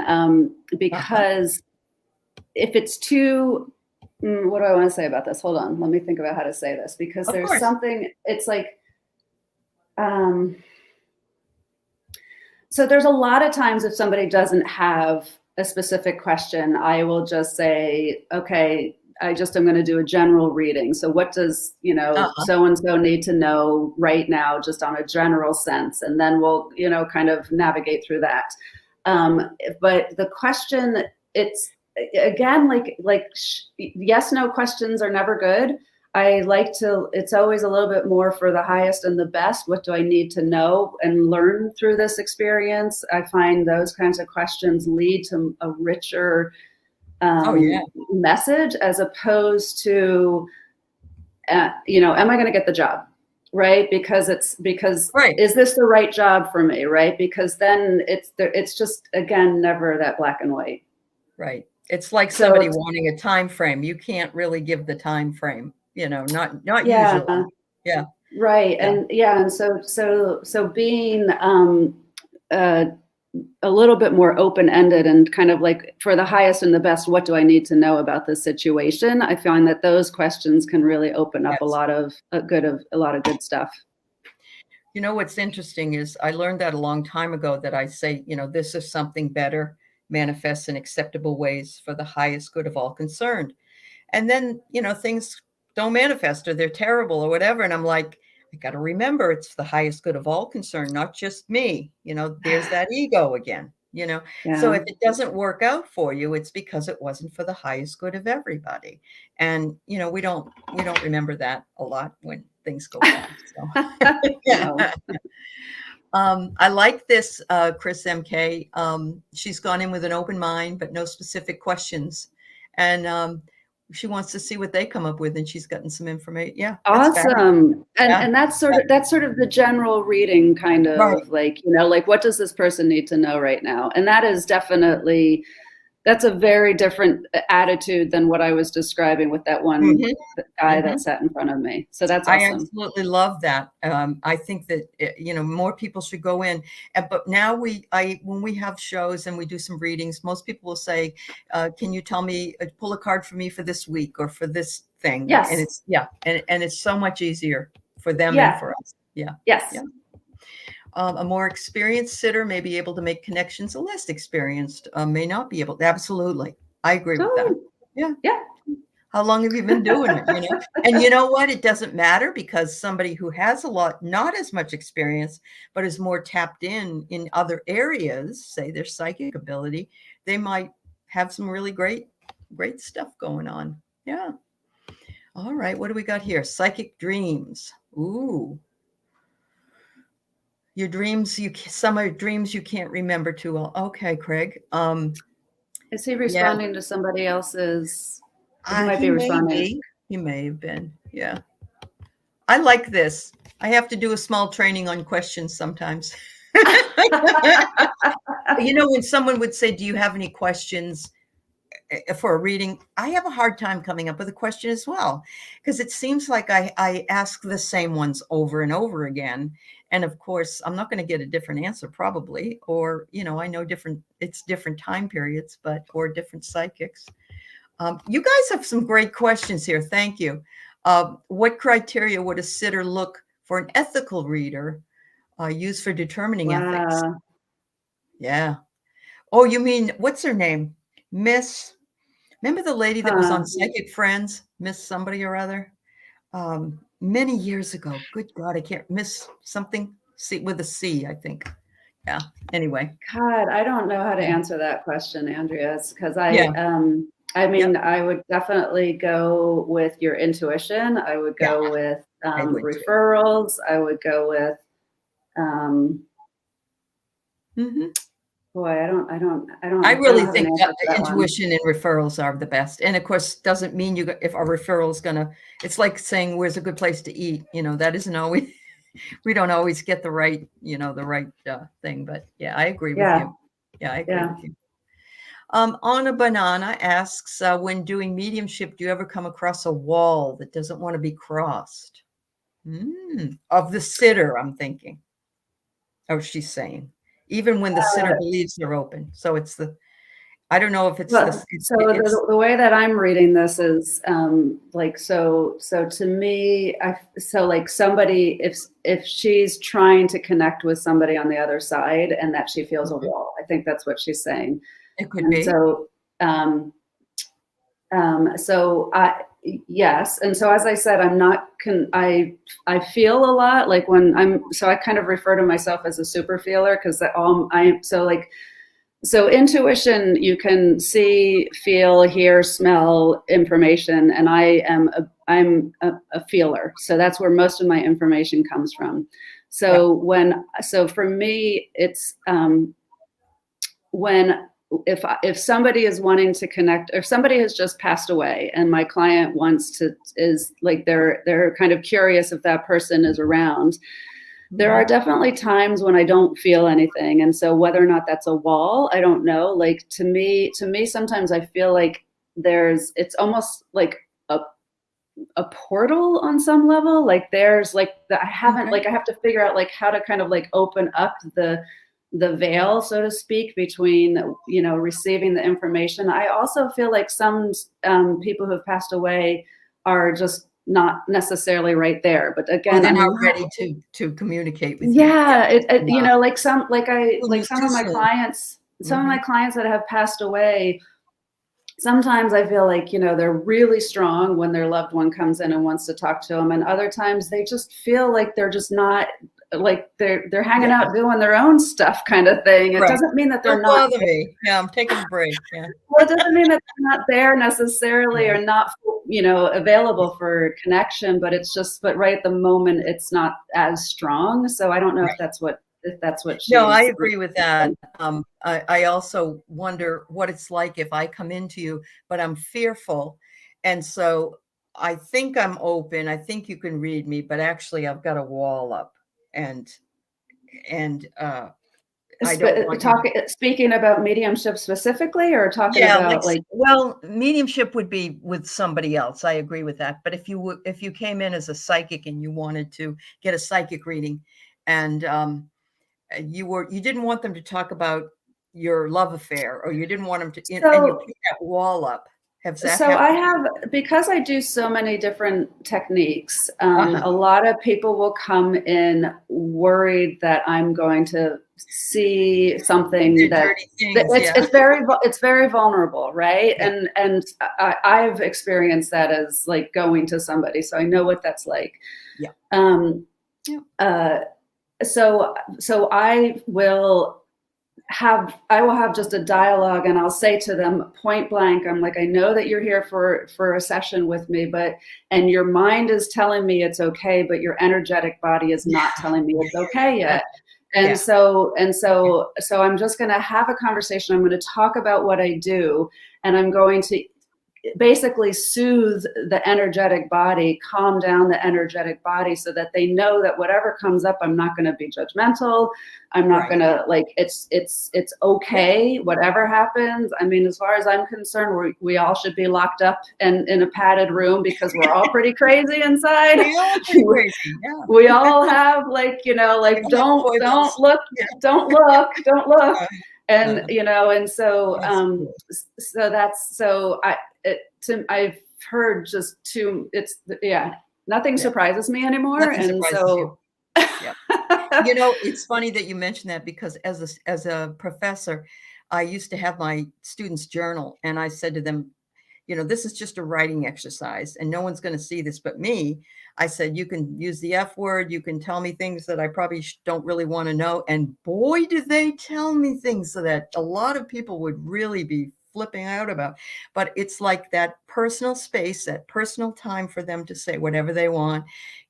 because if it's too, what do I want to say about this? Hold on. Let me think about how to say this, because there's something, it's like, so there's a lot of times if somebody doesn't have a specific question, I will just say, okay, I just am going to do a general reading. So what does, so-and-so need to know right now, just on a general sense? And then we'll, kind of navigate through that. But the question, it's again, like yes, no questions are never good. I like to, it's always a little bit more for the highest and the best. What do I need to know and learn through this experience? I find those kinds of questions lead to a richer message, as opposed to, am I going to get the job? Right? Because is this the right job for me? Right? Because then it's just, again, never that black and white. Right. It's like somebody wanting a time frame. You can't really give the time frame, not usually. Yeah. Right. Yeah. And so being a little bit more open-ended and kind of like, for the highest and the best, what do I need to know about this situation? I find that those questions can really open up a lot of good stuff. What's interesting is I learned that a long time ago, that I say, this is something better manifests in acceptable ways for the highest good of all concerned. And then, things don't manifest, or they're terrible or whatever. And I'm like, I got to remember, it's the highest good of all concerned, not just me. There's that ego again, So if it doesn't work out for you, it's because it wasn't for the highest good of everybody. And, we don't remember that a lot when things go bad. So. I like this, Chris MK. She's gone in with an open mind, but no specific questions. And she wants to see what they come up with, and she's gotten some information. Yeah. Awesome. And that's sort of the general reading kind of like, like what does this person need to know right now? And that is definitely, that's a very different attitude than what I was describing with that one guy that sat in front of me. So that's awesome. I absolutely love that. I think that, more people should go in. But now when we have shows and we do some readings, most people will say, can you tell me, pull a card for me for this week or for this thing? Yes. And it's, and it's so much easier for them and for us. Yeah. Yes. Yeah. A more experienced sitter may be able to make connections. A less experienced may not be able to. Absolutely. I agree with that. Yeah. Yeah. How long have you been doing it? And you know what? It doesn't matter, because somebody who has a lot, not as much experience, but is more tapped in other areas, say their psychic ability, they might have some really great stuff going on. Yeah. All right. What do we got here? Psychic dreams. Ooh. Your dreams, some of your dreams you can't remember too well. Okay, Craig. Is he Yeah, responding to somebody else's? He might be he may responding. be. He may have been. Yeah. I like this. I have to do a small training on questions sometimes. When someone would say, do you have any questions for a reading? I have a hard time coming up with a question as well, because it seems like I ask the same ones over and over again. And of course, I'm not going to get a different answer probably, or, I know it's different time periods, or different psychics. You guys have some great questions here. Thank you. What criteria would a sitter look for an ethical reader use for determining ethics? Wow. Yeah. Oh, you mean, what's her name? Remember the lady that was on Psychic Friends? Miss somebody or other? Many years ago. Good God, I can't, Miss something with a C, I think. Yeah. Anyway. God, I don't know how to answer that question, Andrea, because Yeah. I would definitely go with your intuition. I would go with referrals. I would go with, boy, I really think that intuition and referrals are the best. And of course, doesn't mean if a referral is it's like saying, where's a good place to eat? That isn't always, we don't always get the right, thing. But yeah, I agree with you. Yeah, I agree with you. On a Banana asks, when doing mediumship, do you ever come across a wall that doesn't want to be crossed? Of the sitter, I'm thinking. Oh, she's saying. Even when the sitter believes they're open. So I don't know if it's the way that I'm reading this is so to me, somebody, if she's trying to connect with somebody on the other side and that she feels a wall, I think that's what she's saying. It could be. Yes. And so, as I said, I feel a lot like I kind of refer to myself as a super feeler, because so intuition, you can see, feel, hear, smell information. And I'm a feeler. So that's where most of my information comes from. So for me, it's, if somebody is wanting to connect, or if somebody has just passed away and my client they're kind of curious if that person is around, there are definitely times when I don't feel anything. And so whether or not that's a wall, I don't know. Like to me, sometimes I feel like it's almost like a portal on some level. Like there's I have to figure out how to kind of open up the veil, so to speak, between, receiving the information. I also feel like some people who have passed away are just not necessarily right there. But again, they're not ready to communicate with you. Yeah, some of my clients, that have passed away, sometimes I feel like, they're really strong when their loved one comes in and wants to talk to them. And other times they just feel like they're just not, like they're hanging out doing their own stuff kind of thing. It doesn't mean that they're not. Bother me. Yeah, I'm taking a break. Yeah. Well, it doesn't mean that they're not there necessarily or not, available for connection, but right at the moment it's not as strong. So I don't know if that's what No, I agree with that. I also wonder what it's like if I come into you, but I'm fearful. And so I think I'm open. I think you can read me, but actually I've got a wall up. And I don't want speaking about mediumship specifically, or talking about well, mediumship would be with somebody else. I agree with that. But if you came in as a psychic and you wanted to get a psychic reading, and you didn't want them to talk about your love affair, or you didn't want them to, and you put that wall up. Has that So I happened? have, because I do so many different techniques, Uh-huh. a lot of people will come in worried that I'm going to see something They're that dirty things, yeah. it's very vulnerable, right? Yeah. And I've experienced that as like going to somebody, so I know what that's like. Yeah. Um, Yeah. so I will have just a dialogue, and I'll say to them point blank, I'm like, I know that you're here for a session with me, and your mind is telling me it's okay, but your energetic body is not telling me it's okay Yeah. yet. Yeah. So I'm just going to have a conversation. I'm going to talk about what I do, and I'm going to basically soothe the energetic body, calm down the energetic body, so that they know that whatever comes up, I'm not going to be judgmental. I'm not going to it's okay. Whatever happens. I mean, as far as I'm concerned, we all should be locked up and in a padded room, because we're all pretty crazy inside. We all pretty crazy, yeah. We all have don't look. And I've heard nothing surprises me anymore. Nothing And surprises you. so Yeah. It's funny that you mentioned that, because as a professor, I used to have my students journal, and I said to them, this is just a writing exercise and no one's going to see this but me. I said, you can use the F word. You can tell me things that I probably don't really want to know. And boy, did they tell me things that a lot of people would really be flipping out about. But it's like that personal space, that personal time for them to say whatever they want.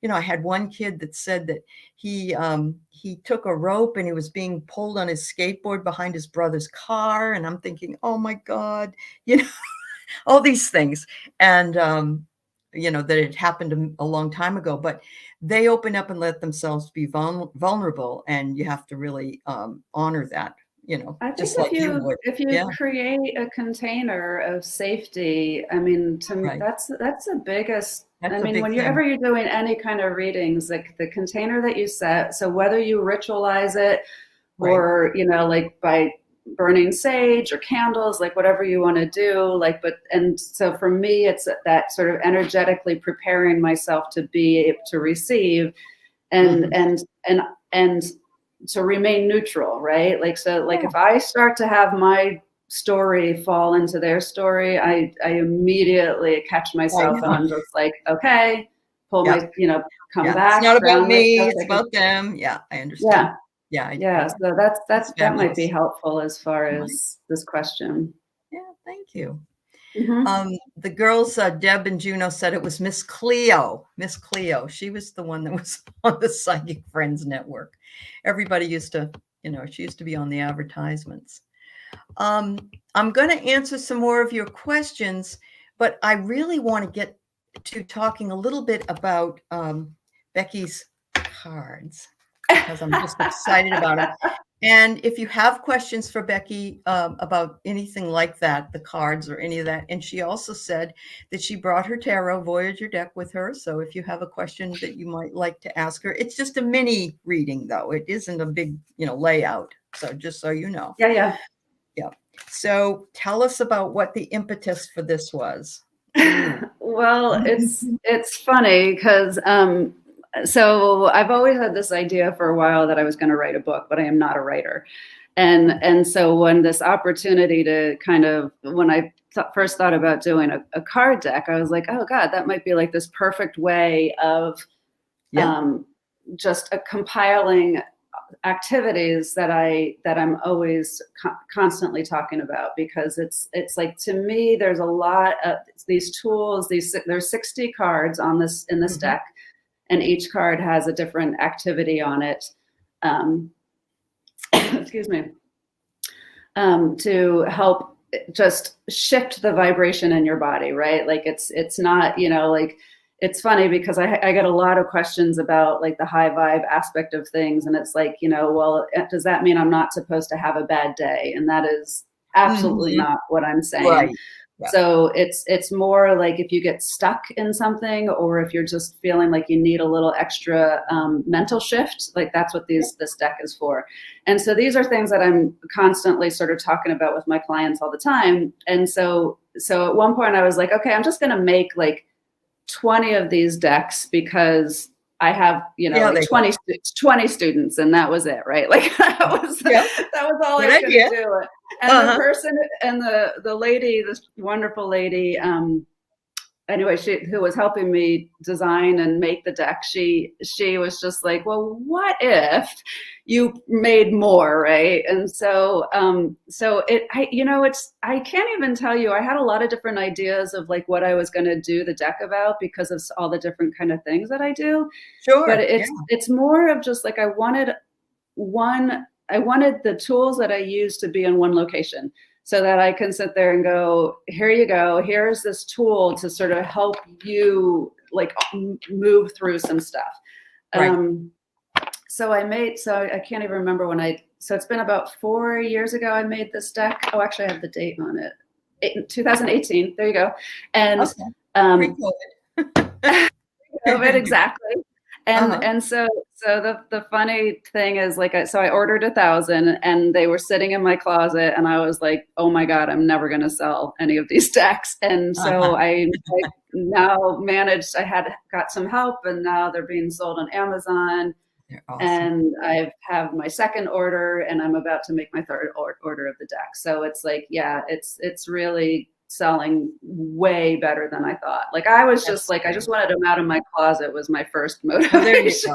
I had one kid that said that he took a rope and he was being pulled on his skateboard behind his brother's car. And I'm thinking, oh my God, all these things. And, that it happened a long time ago, but they open up and let themselves be vulnerable. And you have to really honor that, I think just like you would. if you Yeah. create a container of safety, I mean, to me, Right. that's the biggest. That's I a mean, big whenever thing. you're doing any kind of readings, like the container that you set, so whether you ritualize it Right. or, like by burning sage or candles, like whatever you want to do, and so for me, it's that sort of energetically preparing myself to be able to receive and, Mhm. and to remain neutral, right? If I start to have my story fall into their story, I immediately catch I myself, and know. I'm just like, okay, Yep. come Yeah. It's back, not about ground me. myself. It's about them. Yeah. I understand. Yeah. Yeah. Yeah. So That's that might be fabulous. helpful as far Right. as this question. Yeah. Thank you. Mm-hmm. The girls, Deb and Juno, said it was Miss Cleo. Miss Cleo. She was the one that was on the Psychic Friends Network. Everybody used to, she used to be on the advertisements. I'm going to answer some more of your questions, but I really want to get to talking a little bit about Becky's cards, because I'm just excited about it. And if you have questions for Becky about anything like that, the cards or any of that, and she also said that she brought her tarot Voyager deck with her. So if you have a question that you might like to ask her, it's just a mini reading, though. It isn't a big, layout. So just so you know. Yeah. Yeah. So tell us about what the impetus for this was. Well, it's funny because so I've always had this idea for a while that I was going to write a book, but I am not a writer. And so when this opportunity to when I first thought about doing a card deck, I was like, oh God, that might be like this perfect way of just compiling activities that I'm always constantly talking about, because it's like, to me, there's a lot of these tools. There's 60 cards in this deck, and each card has a different activity on it. Excuse me. To help just shift the vibration in your body, right? Like it's not, it's funny because I get a lot of questions about like the high vibe aspect of things. And it's like, well, does that mean I'm not supposed to have a bad day? And that is absolutely not what I'm saying. Right. So it's more like if you get stuck in something, or if you're just feeling like you need a little extra mental shift, like that's what this deck is for. And so these are things that I'm constantly sort of talking about with my clients all the time. And so at one point I was like, okay, I'm just going to make like 20 of these decks because I have, like 20 students, and that was it, right? Like that was all I was going to do. And the person and the lady, this wonderful lady, anyway, who was helping me design and make the deck, she was just like, well, what if you made more, right? And so I can't even tell you, I had a lot of different ideas of like what I was going to do the deck about because of all the different kind of things that I do. Sure. But it's more of just like I wanted the tools that I use to be in one location, so that I can sit there and go, here you go, here's this tool to sort of help you like move through some stuff. Right. So I can't even remember so it's been about 4 years ago I made this deck. Oh, actually I have the date on it. 2018, there you go. And pre-COVID. COVID, exactly. And so the funny thing is, like, I ordered 1,000 and they were sitting in my closet, and I was like, oh my God, I'm never going to sell any of these decks. And so I now managed, I got some help, and now they're being sold on Amazon. Awesome. And I have my second order, and I'm about to make my third order of the deck. So it's like, it's really selling way better than I thought. Like I was just like, I just wanted them out of my closet was my first motivation. Well, there you go.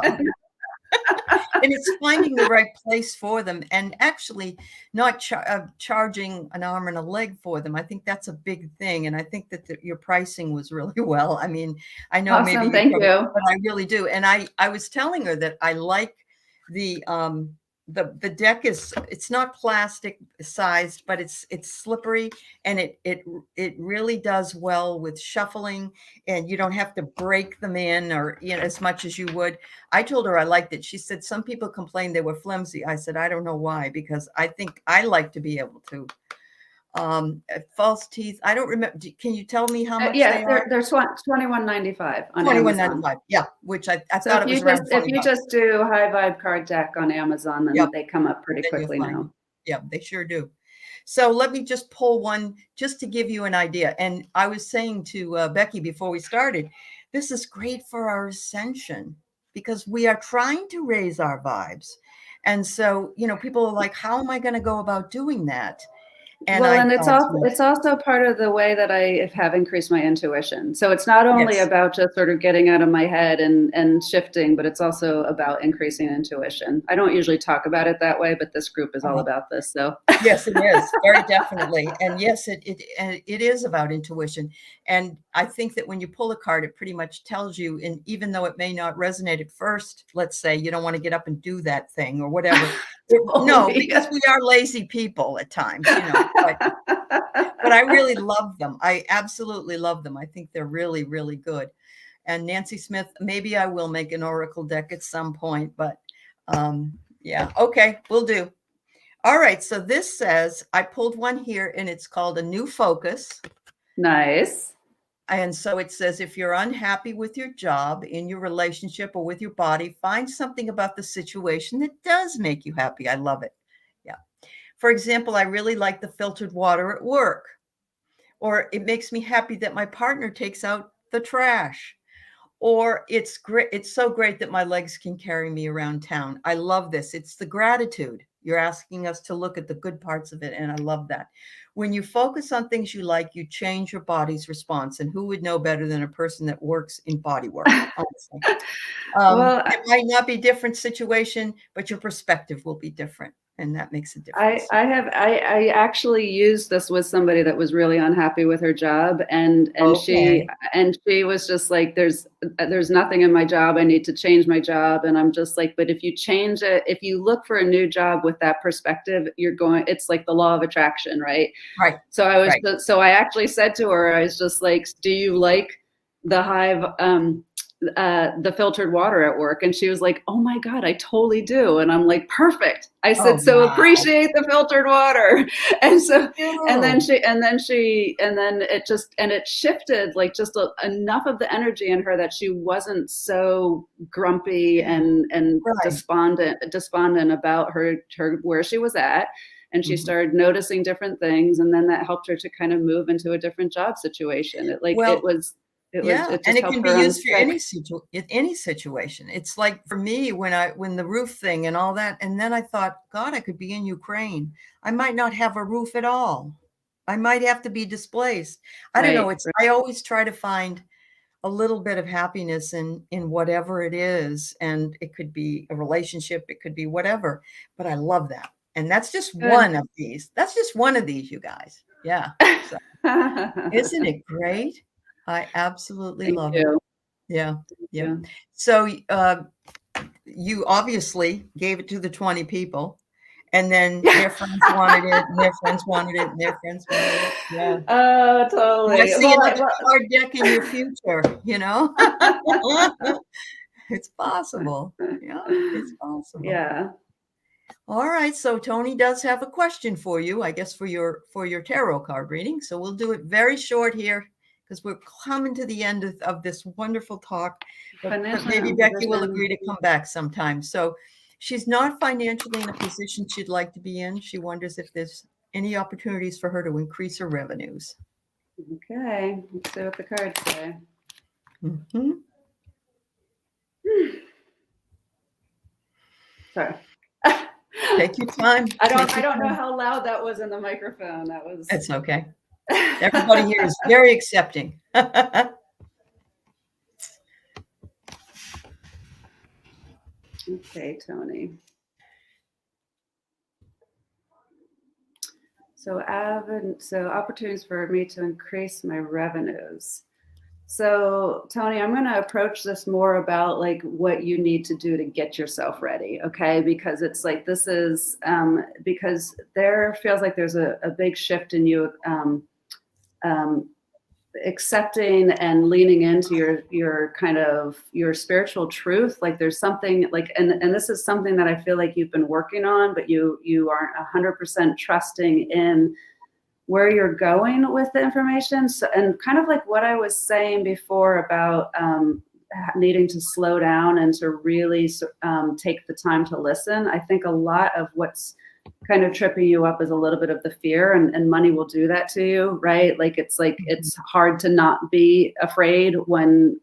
And it's finding the right place for them, and actually not charging an arm and a leg for them. I think that's a big thing. And I think that your pricing was really well. I mean, I know awesome. Thank you. But I really do. And I was telling her that I like the deck it's not plastic sized, but it's slippery, and it really does well with shuffling, and you don't have to break them in or as much as you would. I told her I liked it. She said some people complained they were flimsy. I said I don't know why, because I think I like to be able to false teeth. I don't remember. Can you tell me how much they are? They're $21.95 on $21.95. Yeah, which I thought it was around $20. If you just do high vibe card deck on Amazon, then they come up pretty quickly now. Yeah, they sure do. So let me just pull one just to give you an idea. And I was saying to Becky before we started, this is great for our ascension because we are trying to raise our vibes. And so, people are like, how am I going to go about doing that? And it's also part of the way that I have increased my intuition. So it's not only about just sort of getting out of my head and shifting, but it's also about increasing intuition. I don't usually talk about it that way, but this group is all about this. So yes, it is very definitely. And yes, it is about intuition. And I think that when you pull a card, it pretty much tells you, and even though it may not resonate at first, let's say you don't want to get up and do that thing or whatever. No, because we are lazy people at times, but I really love them. I absolutely love them. I think they're really, really good. And Nancy Smith, maybe I will make an oracle deck at some point, but yeah. Okay, we'll do. All right. So this says, I pulled one here, and it's called A New Focus. Nice. And so it says, if you're unhappy with your job, in your relationship, or with your body, find something about the situation that does make you happy. I love it. Yeah. For example, I really like the filtered water at work, or it makes me happy that my partner takes out the trash, or it's great. It's so great that my legs can carry me around town. I love this. It's the gratitude. You're asking us to look at the good parts of it. And I love that. When you focus on things you like, you change your body's response. And who would know better than a person that works in body work, honestly. It might not be a different situation, but your perspective will be different. And that makes a difference. I actually used this with somebody that was really unhappy with her job, and she was just like, there's nothing in my job. I need to change my job. And I'm just like, but if you change it, if you look for a new job with that perspective, it's like the law of attraction, right? Right. So I actually said to her, I was just like, do you like the hive the filtered water at work. And she was like, oh my God, I totally do. And I'm like, perfect. I Oh, said, so wow. appreciate the filtered water. And so, Ew. and then it shifted like just enough of the energy in her that she wasn't so grumpy and Right. despondent about her where she was at. And she Mhm. started noticing different things. And then that helped her to kind of move into a different job situation. It and just it helped can her be used for unstick. any situation. It's like for me when the roof thing and all that, and then I thought, God, I could be in Ukraine. I might not have a roof at all. I might have to be displaced. I don't know. Right. I always try to find a little bit of happiness in whatever it is, and it could be a relationship, it could be whatever. But I love that, and that's just Good. one of these. That's just one of these, you guys. Yeah. So, isn't it great? I absolutely love it. Yeah. Yeah. So you obviously gave it to the 20 people, and then their friends wanted it, and their friends wanted it, and their friends wanted it. Yeah. Oh, totally. I see another card deck in your future, you know? It's possible. Yeah, it's possible. Yeah. All right. So Tony does have a question for you, I guess, for your tarot card reading. So we'll do it very short here because we're coming to the end of this wonderful talk. But maybe Becky will agree to come back sometime. So she's not financially in a position she'd like to be in. She wonders if there's any opportunities for her to increase her revenues. Okay. Let's see what the cards say. Mm-hmm. Sorry. Take your time. I don't know how loud that was in the microphone. It's okay. Everybody here is very accepting. Okay, Tony. So opportunities for me to increase my revenues. So Tony, I'm going to approach this more about like what you need to do to get yourself ready. Okay. Because it's like, this is because there feels like there's a big shift in you accepting and leaning into your kind of your spiritual truth. Like there's something like, and this is something that I feel like you've been working on, but you aren't 100% trusting in where you're going with the information. So, and kind of like what I was saying before about needing to slow down and to really take the time to listen. I think a lot of what's kind of tripping you up is a little bit of the fear, and money will do that to you, right? Like it's hard to not be afraid when,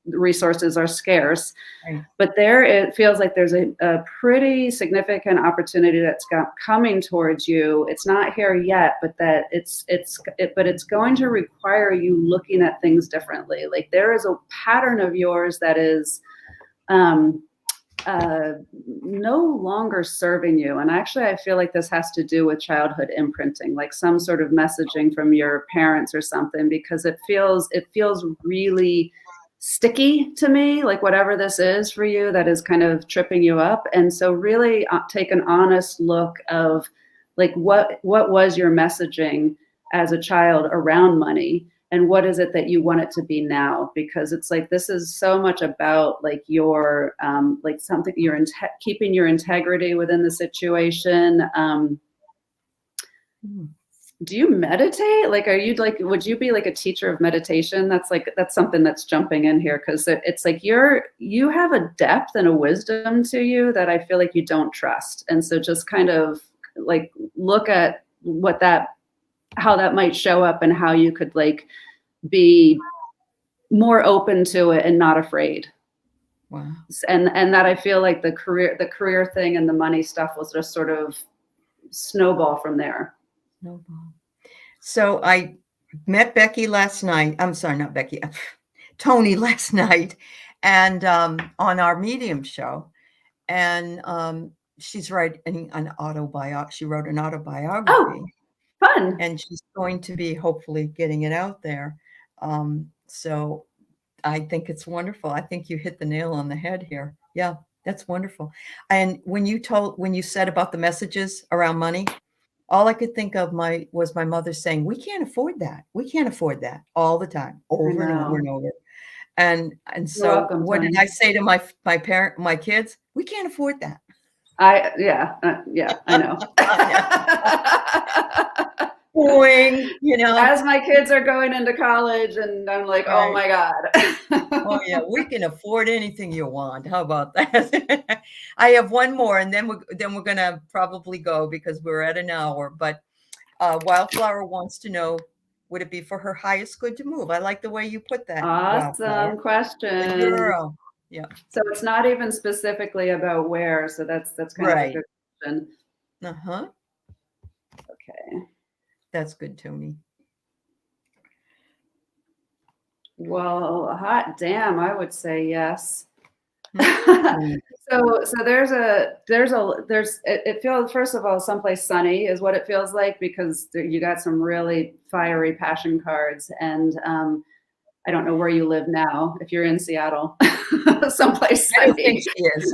resources are scarce. Right. But there it feels like there's a pretty significant opportunity that's coming towards you. It's not here yet, but that it's going to require you looking at things differently. Like there is a pattern of yours that is no longer serving you. And actually, I feel like this has to do with childhood imprinting, like some sort of messaging from your parents or something, because it feels really sticky to me, like whatever this is for you that is kind of tripping you up. And so really take an honest look of like what was your messaging as a child around money, and what is it that you want it to be now? Because it's like this is so much about like your like something you're keeping your integrity within the situation. Do you meditate? Like, would you be like a teacher of meditation? That's something that's jumping in here, because it's like you have a depth and a wisdom to you that I feel like you don't trust. And so just kind of like look at how that might show up and how you could like be more open to it and not afraid. Wow. And that I feel like the career thing and the money stuff was just sort of snowball from there. So I met Becky last night. I'm sorry, not Becky, Tony last night, and on our Medium show, and she's writing an autobiography. She wrote an autobiography. Oh, fun! And she's going to be hopefully getting it out there. So I think it's wonderful. I think you hit the nail on the head here. Yeah, that's wonderful. And when you said about the messages around money, all I could think of was my mother saying, "We can't afford that. We can't afford that," all the time, over and over and over. And You're so welcome, what did Tony. I say to my kids? We can't afford that. Yeah, I know. Boing, you know. As my kids are going into college, and I'm like, oh Right. my God. Oh yeah, we can afford anything you want. How about that? I have one more, and then we're gonna probably go because we're at an hour. But Wildflower wants to know, would it be for her highest good to move? I like the way you put that, Wildflower. Awesome Good question. girl. Yeah. So it's not even specifically about where. So that's kind of a Right. good question. Uh-huh. Okay. That's good, Tony. Well, hot damn, I would say yes. Mm. So it feels, first of all, someplace sunny is what it feels like, because you got some really fiery passion cards. And I don't know where you live now, if you're in Seattle, someplace I don't think sunny. she is.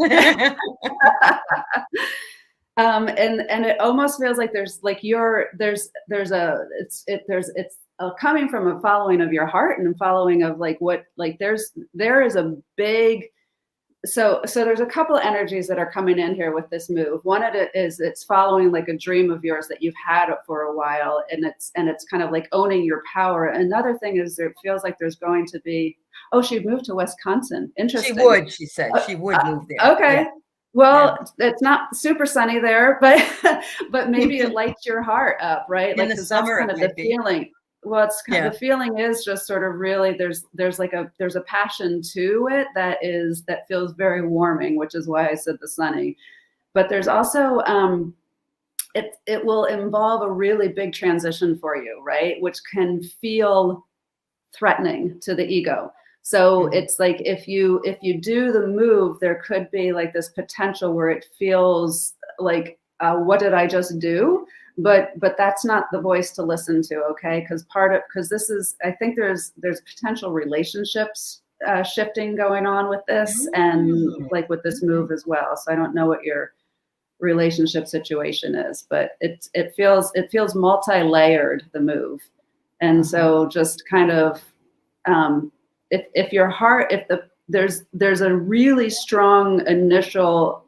And it almost feels like there's coming from a following of your heart, and following of like what, like there is a big, so there's a couple of energies that are coming in here with this move. One of it is it's following like a dream of yours that you've had for a while, and it's kind of like owning your power. Another thing is, it feels like there's going to be, oh, she moved to Wisconsin. Interesting. She said she would move there. Okay. Yeah. Well, it's not super sunny there, but maybe it lights your heart up, right? In Like, the because that's summer kind it of the might be. feeling. Well, it's kind Yeah. of, the feeling is just sort of really, there's a passion to it that feels very warming, which is why I said the sunny. But there's also it will involve a really big transition for you, right? Which can feel threatening to the ego. So it's like, if you do the move, there could be like this potential where it feels like, what did I just do? But that's not the voice to listen to, okay? Because this is, I think there's potential relationships shifting going on with this, and like with this move as well. So I don't know what your relationship situation is, but it feels multi-layered, the move. And so just kind of, if your heart, there's a really strong initial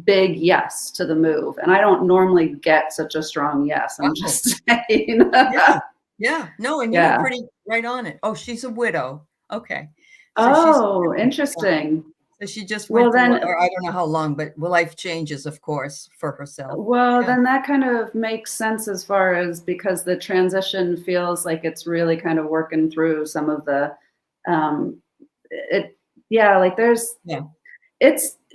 big yes to the move. And I don't normally get such a strong yes. I'm just saying. Yeah. No, and you were pretty right on it. Oh, she's a widow. Okay. So interesting. So she just went through, or I don't know how long, but life changes, of course, for herself. Well, then that kind of makes sense, as far as, because the transition feels like it's really kind of working through some of the, like there's,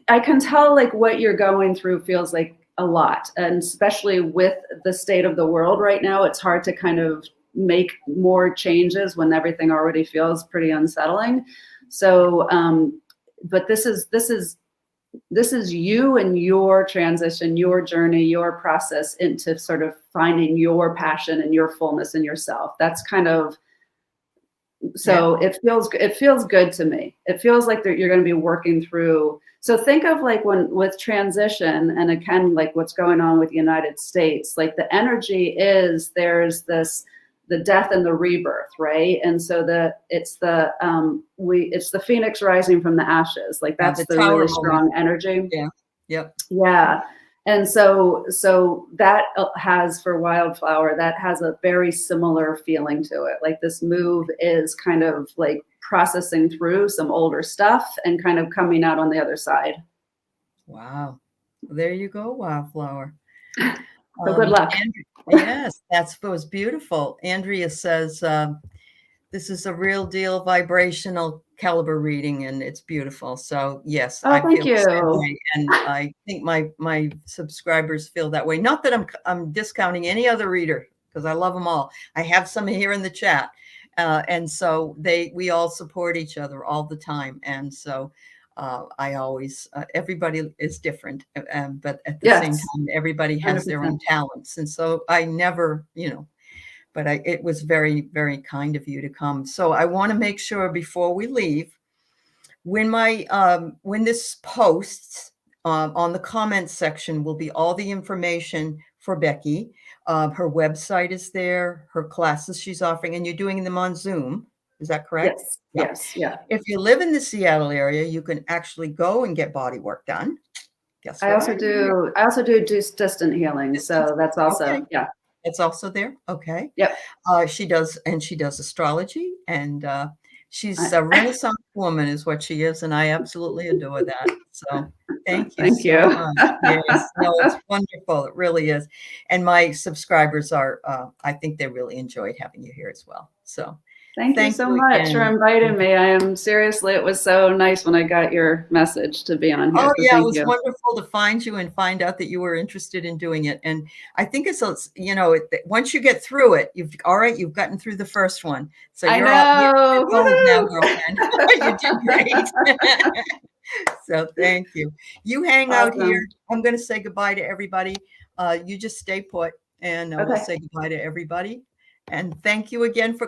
I can tell like what you're going through feels like a lot. And especially with the state of the world right now, it's hard to kind of make more changes when everything already feels pretty unsettling. So, but this is you and your transition, your journey, your process into sort of finding your passion and your fullness in yourself. That's kind of, so it feels good to me. It feels like you're going to be working through. So think of like with transition, and again, like what's going on with the United States, like the energy is, there's this, the death and the rebirth, right? And so it's the phoenix rising from the ashes. Like that's the really strong energy. Yeah. Yep. Yeah. And so that has, for Wildflower, that has a very similar feeling to it. Like this move is kind of like processing through some older stuff and kind of coming out on the other side. Wow. There you go, Wildflower. So good luck. Yes, that was beautiful. Andrea says, this is a real deal vibrational caliber reading, and it's beautiful. So yes, I feel the same way, and I think my subscribers feel that way. Not that I'm discounting any other reader, because I love them all. I have some here in the chat, and so we all support each other all the time, and so I always everybody is different, but at the same time, everybody has 100%. Their own talents, and so I never, but it was very, very kind of you to come. So I want to make sure before we leave, when this posts on the comments section will be all the information for Becky. Her website is there, her classes she's offering, and you're doing them on Zoom. Is that correct? Yes. Yeah. Yes. Yeah. If you live in the Seattle area, you can actually go and get body work done. Guess I what? also do distant healing. So that's also, Okay. yeah. It's also there. Okay. Yep. She does astrology, and she's a Renaissance woman is what she is, and I absolutely adore that. So thank you Thank so you. much. Yes, no, it's wonderful. It really is. And my subscribers are, I think they really enjoyed having you here as well. So Thank you thank so you much for again. inviting me. I am seriously, it was so nice when I got your message to be on here. Oh So yeah, it thank was you. wonderful to find you and find out that you were interested in doing it. And I think it's, once you get through it, you've gotten through the first one. So I you're know. gold now, Woohoo! girlfriend. You did great. So thank you. You hang out here. Awesome. I'm going to say goodbye to everybody. You just stay put, and we'll Okay. say goodbye to everybody. And thank you again for